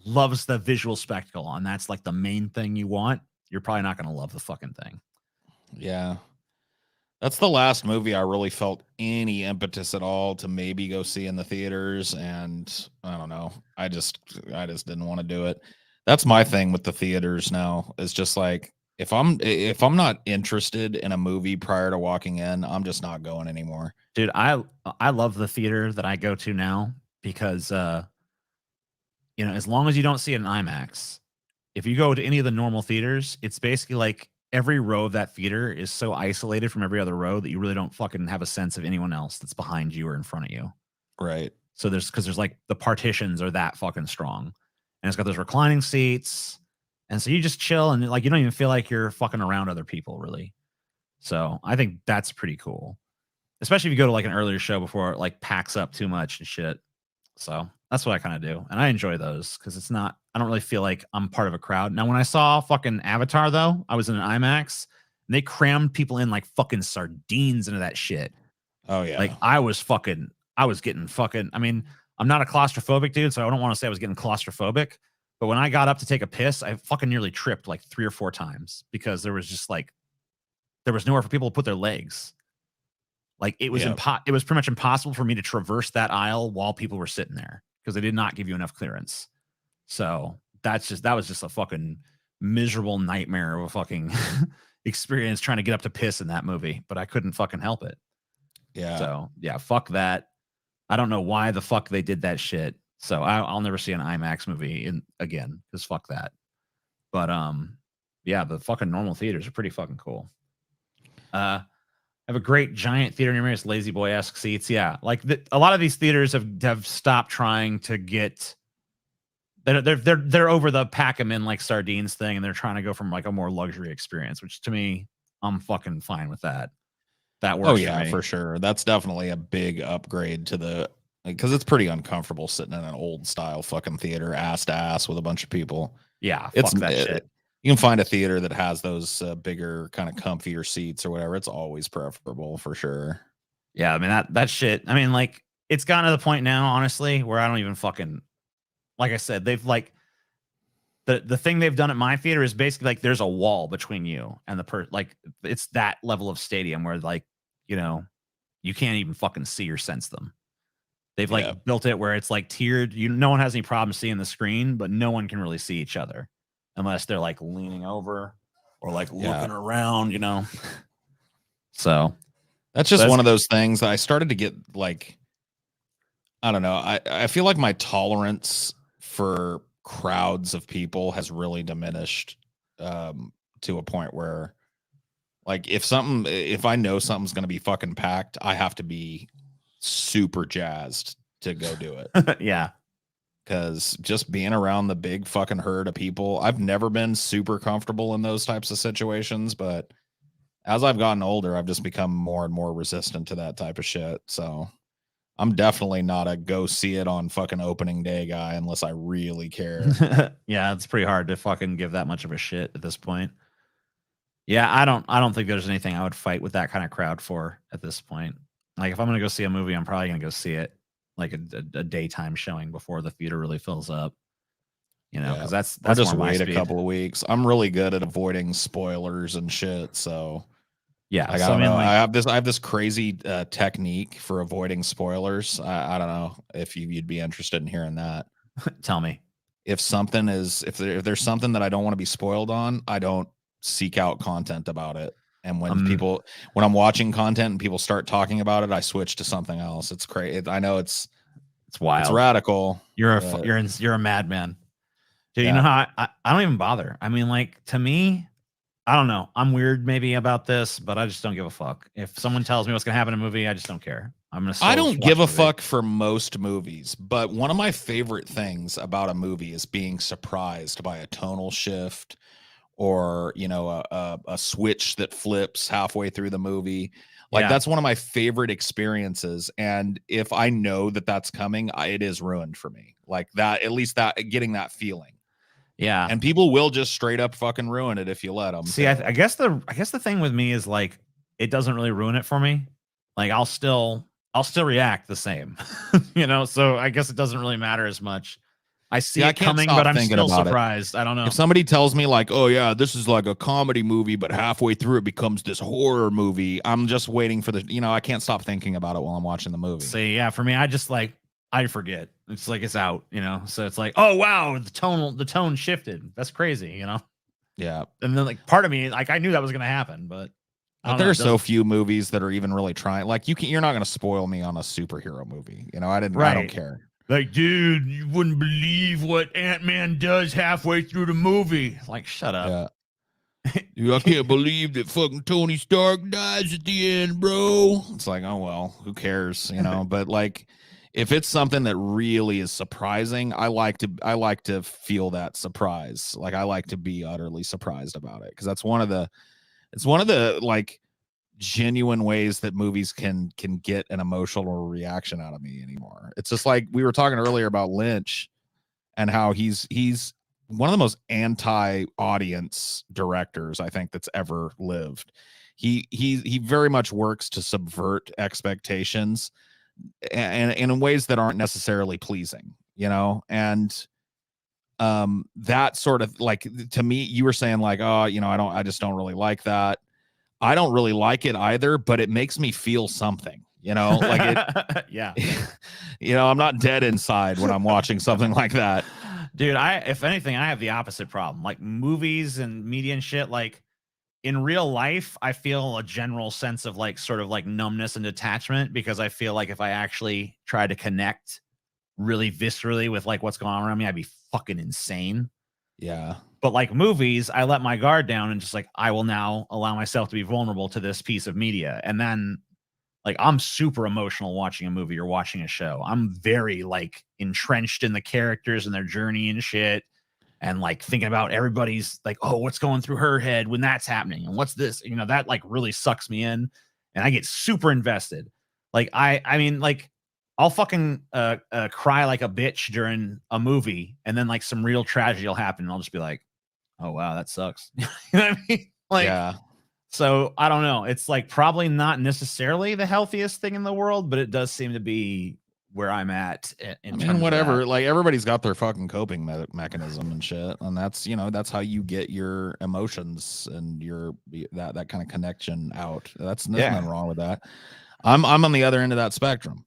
loves the visual spectacle and that's like the main thing you want, you're probably not going to love the fucking thing. Yeah. That's the last movie I really felt any impetus at all to maybe go see in the theaters. And I don't know. I just didn't want to do it. That's my thing with the theaters now. Is just like, if I'm not interested in a movie prior to walking in, I'm just not going anymore. Dude, I love the theater that I go to now because you know, as long as you don't see it in IMAX, if you go to any of the normal theaters, it's basically like every row of that theater is so isolated from every other row that you really don't fucking have a sense of anyone else that's behind you or in front of you. Right. So there's like the partitions are that fucking strong. And it's got those reclining seats. And so you just chill and like you don't even feel like you're fucking around other people really. So I think that's pretty cool. Especially if you go to like an earlier show before it like packs up too much and shit. So that's what I kind of do. And I enjoy those because it's not, I don't really feel like I'm part of a crowd. Now, when I saw fucking Avatar, though, I was in an IMAX and they crammed people in like fucking sardines into that shit. Oh, yeah. Like I was getting fucking, I mean, I'm not a claustrophobic dude, so I don't want to say I was getting claustrophobic, But when I got up to take a piss, I fucking nearly tripped like 3 or 4 times because there was just like there was nowhere for people to put their legs. Like it was it was pretty much impossible for me to traverse that aisle while people were sitting there because they did not give you enough clearance. So that was just a fucking miserable nightmare of a fucking experience trying to get up to piss in that movie, but I couldn't fucking help it. Yeah. So yeah, fuck that. I don't know why the fuck they did that shit. So I'll never see an IMAX movie again because fuck that. But yeah, the fucking normal theaters are pretty fucking cool. I have a great giant theater near me. It's Lazy Boy-esque seats. Yeah, like a lot of these theaters have stopped trying to get. They're over the pack 'em in like sardines thing, and they're trying to go from like a more luxury experience, which to me, I'm fucking fine with that. That works. Oh yeah, for sure. That's definitely a big upgrade to the because it's pretty uncomfortable sitting in an old style fucking theater, ass to ass with a bunch of people. Yeah, fuck that shit. You can find a theater that has those bigger, kind of comfier seats or whatever. It's always preferable for sure. Yeah, I mean that shit. I mean, like it's gotten to the point now, honestly, where I don't even fucking. Like I said, they've like the thing they've done at my theater is basically like there's a wall between you and the like it's that level of stadium where like you know you can't even fucking see or sense them. They've like built it where it's like tiered. No one has any problem seeing the screen, but no one can really see each other unless they're like leaning over or like looking around, you know. So that's just one of those things that I started to get like, I don't know. I feel like my tolerance for crowds of people has really diminished to a point where like if I know something's going to be fucking packed, I have to be super jazzed to go do it. Yeah. Because just being around the big fucking herd of people, I've never been super comfortable in those types of situations, but as I've gotten older, I've just become more and more resistant to that type of shit. So I'm definitely not a go see it on fucking opening day guy unless I really care. Yeah, it's pretty hard to fucking give that much of a shit at this point. Yeah, I don't think there's anything I would fight with that kind of crowd for at this point. Like if I'm gonna go see a movie, I'm probably gonna go see it like a daytime showing before the theater really fills up. You know, because that's I'll just wait a couple of weeks. I'm really good at avoiding spoilers and shit. So yeah, like, so, I mean, like, I have this crazy technique for avoiding spoilers. I don't know if you'd be interested in hearing that. Tell me. If there's something that I don't want to be spoiled on, I don't seek out content about it. And when I'm watching content and people start talking about it, I switch to something else. It's crazy. I know it's wild. It's radical. You're a madman. Dude, you know how I don't even bother. I mean, like to me, I don't know. I'm weird maybe about this, but I just don't give a fuck. If someone tells me what's gonna happen in a movie, I just don't care. I don't give a fuck for most movies, but one of my favorite things about a movie is being surprised by a tonal shift or, you know, a switch that flips halfway through the movie. Like that's one of my favorite experiences. And if I know that that's coming, it is ruined for me. Like that, at least that getting that feeling. Yeah. And people will just straight up fucking ruin it if you let them. See, I guess the thing with me is like, it doesn't really ruin it for me. Like I'll still react the same, you know? So I guess it doesn't really matter as much. I see it coming, but I'm still surprised. I don't know. If somebody tells me like, oh yeah, this is like a comedy movie, but halfway through it becomes this horror movie, I'm just waiting for I can't stop thinking about it while I'm watching the movie. See, yeah, for me, I forget. It's like it's out, you know? So it's like, oh wow, the tone shifted. That's crazy, you know? Yeah. And then like part of me, like I knew that was gonna happen, but there are so few movies that are even really trying. Like you're not gonna spoil me on a superhero movie. You know, I don't care. Like, dude, you wouldn't believe what Ant-Man does halfway through the movie. Like, shut up. Yeah. Dude, I can't believe that fucking Tony Stark dies at the end, bro. It's like, oh well, who cares, you know? But like, if it's something that really is surprising, I like to feel that surprise. Like, I like to be utterly surprised about it because it's one of the like genuine ways that movies can get an emotional reaction out of me anymore. It's just like we were talking earlier about Lynch and how he's one of the most anti-audience directors I think that's ever lived. He very much works to subvert expectations and in ways that aren't necessarily pleasing, you know? And that sort of like, to me, you were saying like, oh, I just don't really like that. I don't really like it either, but it makes me feel something, like it. Yeah. I'm not dead inside when I'm watching something like that. Dude, if anything, I have the opposite problem. Like movies and media and shit, like in real life, I feel a general sense of like sort of like numbness and detachment, because I feel like if I actually try to connect really viscerally with like what's going on around me, I'd be fucking insane. Yeah. But like movies, I let my guard down and just like, I will now allow myself to be vulnerable to this piece of media. And then like, I'm super emotional watching a movie or watching a show. I'm very like entrenched in the characters and their journey and shit. And like thinking about everybody's like, oh, what's going through her head when that's happening? And what's this? That like really sucks me in. And I get super invested. Like, I mean, like, I'll fucking cry like a bitch during a movie, and then like some real tragedy will happen, and I'll just be like, oh wow, that sucks. You know what I mean? Like, yeah. So I don't know. It's like probably not necessarily the healthiest thing in the world, but it does seem to be where I'm at. Whatever. Like everybody's got their fucking coping mechanism and shit, and that's how you get your emotions and that kind of connection out. There's nothing wrong with that. I'm on the other end of that spectrum.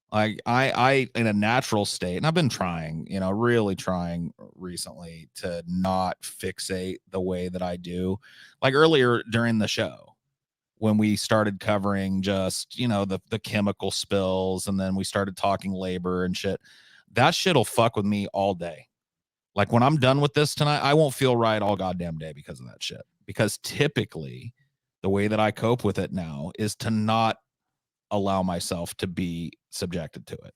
Like I in a natural state, and I've been trying, really trying recently to not fixate the way that I do. Like earlier during the show, when we started covering just, the chemical spills, and then we started talking labor and shit, that shit'll fuck with me all day. Like when I'm done with this tonight, I won't feel right all goddamn day because of that shit. Because typically the way that I cope with it now is to not allow myself to be subjected to it.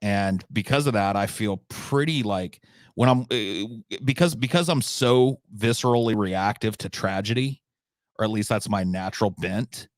And because of that, I feel pretty like when I'm because I'm so viscerally reactive to tragedy, or at least that's my natural bent.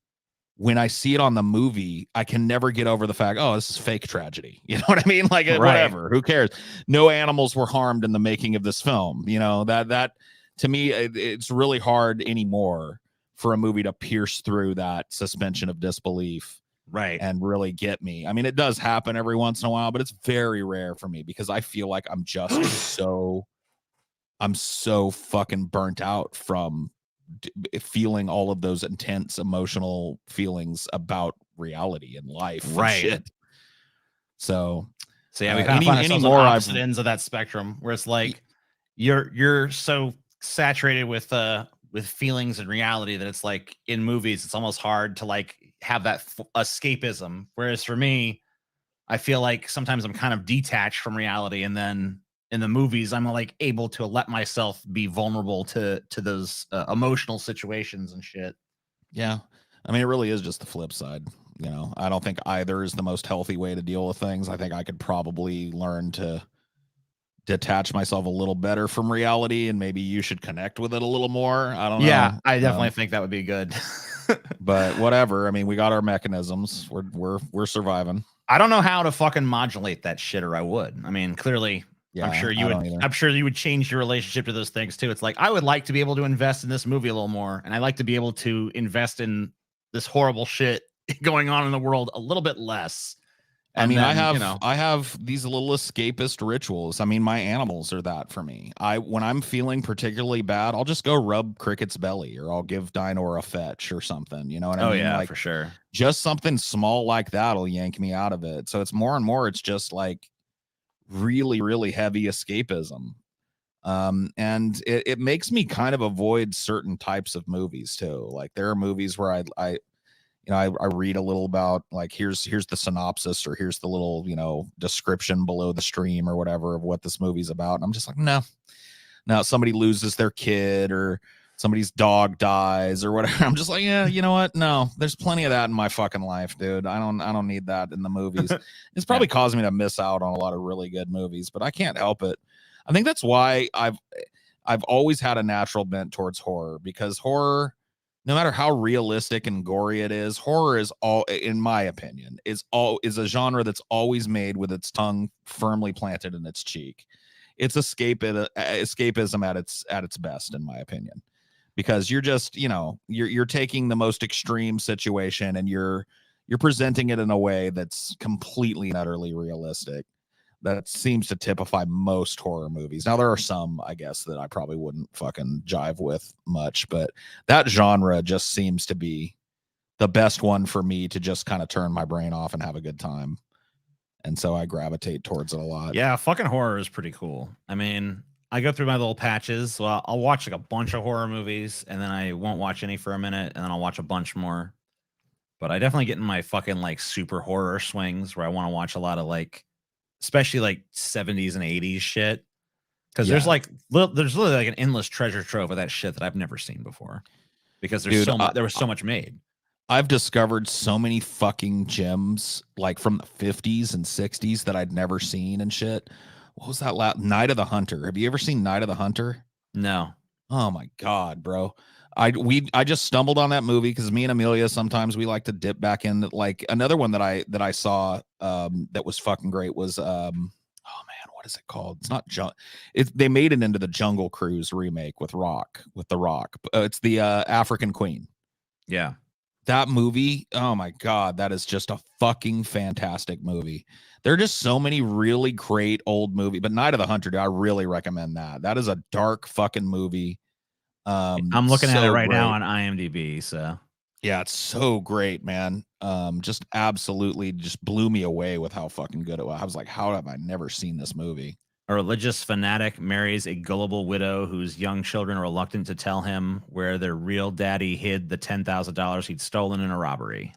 When I see it on the movie, I can never get over the fact, oh, this is fake tragedy. You know what I mean? Like, whatever, who cares? No animals were harmed in the making of this film. That to me, it's really hard anymore for a movie to pierce through that suspension of disbelief. Right. And really get me. I mean, it does happen every once in a while, but it's very rare for me because I feel like I'm just I'm so fucking burnt out from feeling all of those intense emotional feelings about reality and life. Right. And shit. So yeah, we kind of find ourselves on opposite ends of that spectrum, where it's like you're so saturated with feelings and reality that it's like in movies, it's almost hard to like have that escapism. Whereas for me, I feel like sometimes I'm kind of detached from reality, and then in the movies, I'm like able to let myself be vulnerable to those emotional situations and shit. Yeah, I mean, it really is just the flip side. I don't think either is the most healthy way to deal with things. I think I could probably learn to detach myself a little better from reality, and maybe you should connect with it a little more. I don't know. Yeah, I definitely think that would be good. But whatever. I mean, we got our mechanisms. We're surviving. I don't know how to fucking modulate that shit, or I would. I mean, clearly, yeah, I'm sure you would. I'm sure you would change your relationship to those things too. It's like, I would like to be able to invest in this movie a little more, and I like to be able to invest in this horrible shit going on in the world a little bit less. And I mean, then, I have these little escapist rituals. I mean, my animals are that for me. When I'm feeling particularly bad, I'll just go rub Cricket's belly, or I'll give Dinor a fetch or something. You know what I mean? Oh yeah, like, for sure. Just something small like that'll yank me out of it. So it's more and more, it's just like really, really heavy escapism. And it makes me kind of avoid certain types of movies too. Like there are movies where I read a little about, like, here's the synopsis, or here's the little, description below the stream or whatever of what this movie's about. And I'm just like, no, somebody loses their kid, or somebody's dog dies, or whatever. I'm just like, yeah, you know what? No, there's plenty of that in my fucking life, dude. I don't need that in the movies. It's probably caused me to miss out on a lot of really good movies, but I can't help it. I think that's why I've always had a natural bent towards horror, because horror, no matter how realistic and gory it is, horror is all, in my opinion, is a genre that's always made with its tongue firmly planted in its cheek. It's escapism at its best, in my opinion, because you're just, you're taking the most extreme situation and you're presenting it in a way that's completely and utterly realistic. That seems to typify most horror movies. Now there are some, I guess, that I probably wouldn't fucking jive with much, but that genre just seems to be the best one for me to just kind of turn my brain off and have a good time. And so I gravitate towards it a lot. Yeah, fucking horror is pretty cool. I mean, I go through my little patches. So I'll watch like a bunch of horror movies, and then I won't watch any for a minute, and then I'll watch a bunch more. But I definitely get in my fucking like super horror swings where I want to watch a lot of like, especially like 70s and 80s shit. Because there's literally like an endless treasure trove of that shit that I've never seen before. Because there's so much, there was so much made. I've discovered so many fucking gems like from the 50s and 60s that I'd never seen and shit. What was that? Night of the Hunter. Have you ever seen Night of the Hunter? No. Oh my God, bro. I just stumbled on that movie because me and Amelia sometimes we like to dip back in. Like another one that I saw that was fucking great was oh man, what is it called? It's not they made it into the Jungle Cruise remake with The Rock. It's the African Queen. Yeah. That movie, oh my God, that is just a fucking fantastic movie. There are just so many really great old movies, but Night of the Hunter, dude, I really recommend that. That is a dark fucking movie. I'm looking at it right now on IMDb. So yeah, it's so great, man. Just absolutely just blew me away with how fucking good it was. I was like, how have I never seen this movie? A religious fanatic marries a gullible widow whose young children are reluctant to tell him where their real daddy hid the $10,000 he'd stolen in a robbery.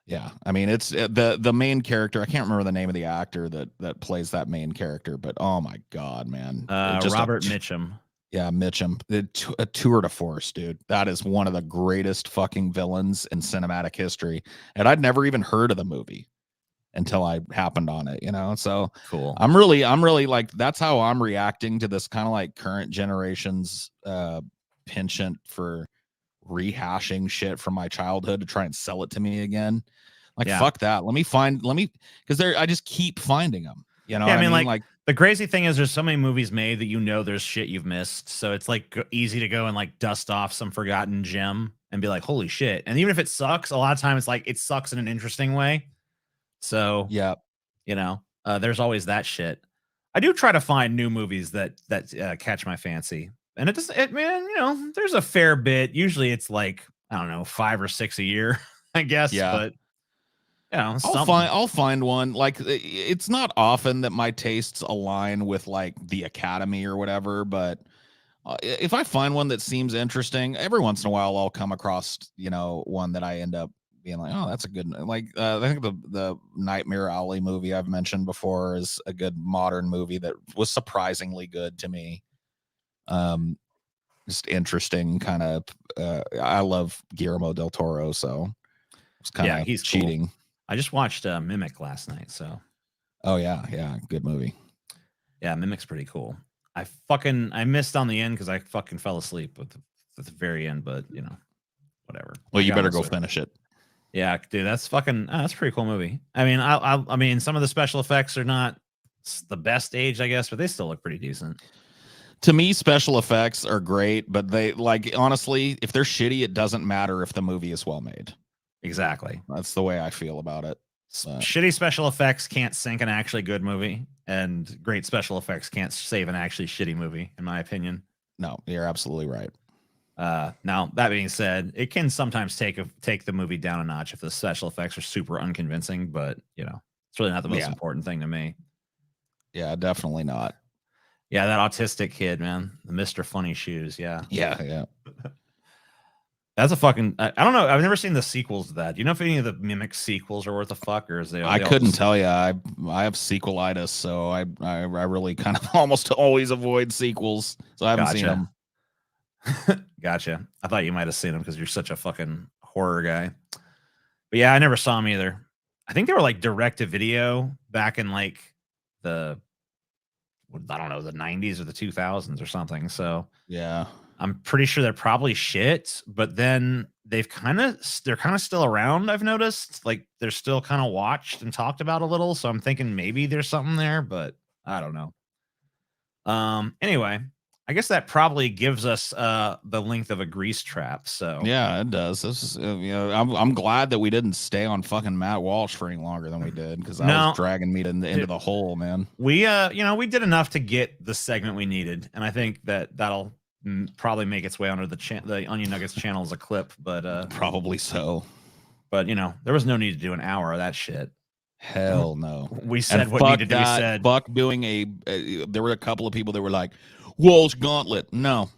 Yeah, I mean, it's the main character. I can't remember the name of the actor that plays that main character, but oh my God, man, Robert Mitchum. Yeah, Mitchum. A tour de force, dude. That is one of the greatest fucking villains in cinematic history. And I'd never even heard of the movie until I happened on it, you know? So cool. I'm really like, that's how I'm reacting to this kind of like current generation's penchant for rehashing shit from my childhood to try and sell it to me again. Like, fuck that. Because I just keep finding them. You know, yeah, I mean, like the crazy thing is there's so many movies made that there's shit you've missed. So it's like easy to go and like dust off some forgotten gem and be like, holy shit. And even if it sucks, a lot of times it's like it sucks in an interesting way. So yeah, you know, there's always that shit. I do try to find new movies that catch my fancy. And man, you know, there's a fair bit. Usually it's like, I don't know, 5 or 6 a year, I guess. Yeah. But you know, I'll find one. Like, it's not often that my tastes align with like the Academy or whatever, but if I find one that seems interesting, every once in a while I'll come across, you know, one that I end up being like, oh, that's a good, like, I think the Nightmare Alley movie I've mentioned before is a good modern movie that was surprisingly good to me. Just interesting kind of, I love Guillermo del Toro, so it's kind of he's cheating. Cool. I just watched Mimic last night, so. Oh yeah, good movie. Yeah, Mimic's pretty cool. I missed on the end because I fucking fell asleep at the very end, but you know, whatever. Well, you better go finish it. Yeah, dude, that's that's a pretty cool movie. I mean, I mean, some of the special effects are not the best age, I guess, but they still look pretty decent. To me, special effects are great, but they like honestly, if they're shitty, it doesn't matter if the movie is well made. Exactly. That's the way I feel about it. Shitty special effects can't sink an actually good movie, and great special effects can't save an actually shitty movie, in my opinion. No, you're absolutely right. Now, that being said, it can sometimes take the movie down a notch if the special effects are super unconvincing, but you know, it's really not the most important thing to me. Yeah, definitely not. Yeah, that autistic kid, man, the Mr. Funny Shoes. Yeah. That's a fucking. I don't know. I've never seen the sequels to that. Do you know if any of the Mimic sequels are worth the fuck, or is they? I couldn't tell you. I have sequelitis, so I really kind of almost always avoid sequels. So I haven't seen them. Gotcha. I thought you might have seen them because you're such a fucking horror guy. But yeah, I never saw them either. I think they were like direct to video back in like the, I don't know, the 90s or the 2000s or something. So yeah. I'm pretty sure they're probably shit, but then they're kind of still around. I've noticed like they're still kind of watched and talked about a little. So I'm thinking maybe there's something there, but I don't know. Anyway, I guess that probably gives us the length of a grease trap. So Yeah, it does. This is, I'm glad that we didn't stay on fucking Matt Walsh for any longer than we did, because that was dragging me into the hole, man. We we did enough to get the segment we needed, and I think that'll probably make its way onto the Onion Nuggets channel as a clip, but probably so. But there was no need to do an hour of that shit. Hell no. We said what needed to be said. Fuck doing there were a couple of people that were like, Walsh Gauntlet. No.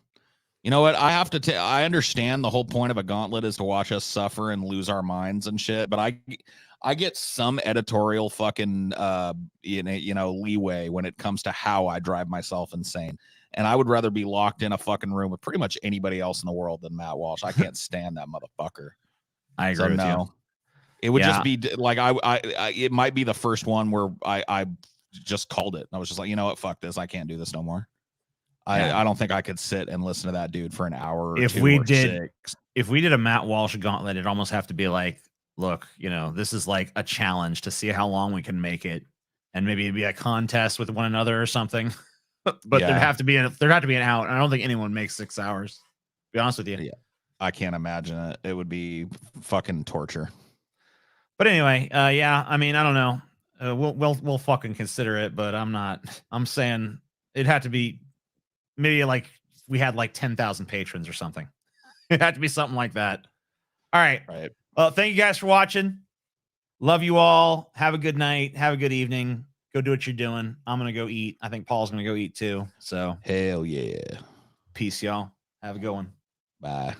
You know what? I have to I understand the whole point of a gauntlet is to watch us suffer and lose our minds and shit, but I get some editorial fucking leeway when it comes to how I drive myself insane. And I would rather be locked in a fucking room with pretty much anybody else in the world than Matt Walsh. I can't stand that motherfucker. I agree with you. It would just be like it might be the first one where I just called it. I was just like, you know what, fuck this. I can't do this no more. I don't think I could sit and listen to that dude for an hour or if two we or did 6. If we did a Matt Walsh gauntlet, it'd almost have to be like, look, this is like a challenge to see how long we can make it, and maybe it'd be a contest with one another or something. But there'd have to be an out. I don't think anyone makes 6 hours, to be honest with you. Yeah, I can't imagine it. It would be fucking torture. But anyway, I mean, I don't know. We'll fucking consider it, but I'm saying it had to be maybe like we had like 10,000 patrons or something. It had to be something like that. All right. Right. Well, thank you guys for watching. Love you all. Have a good night. Have a good evening. Go do what you're doing. I'm going to go eat. I think Paul's going to go eat too. So hell yeah. Peace, y'all. Have a good one. Bye.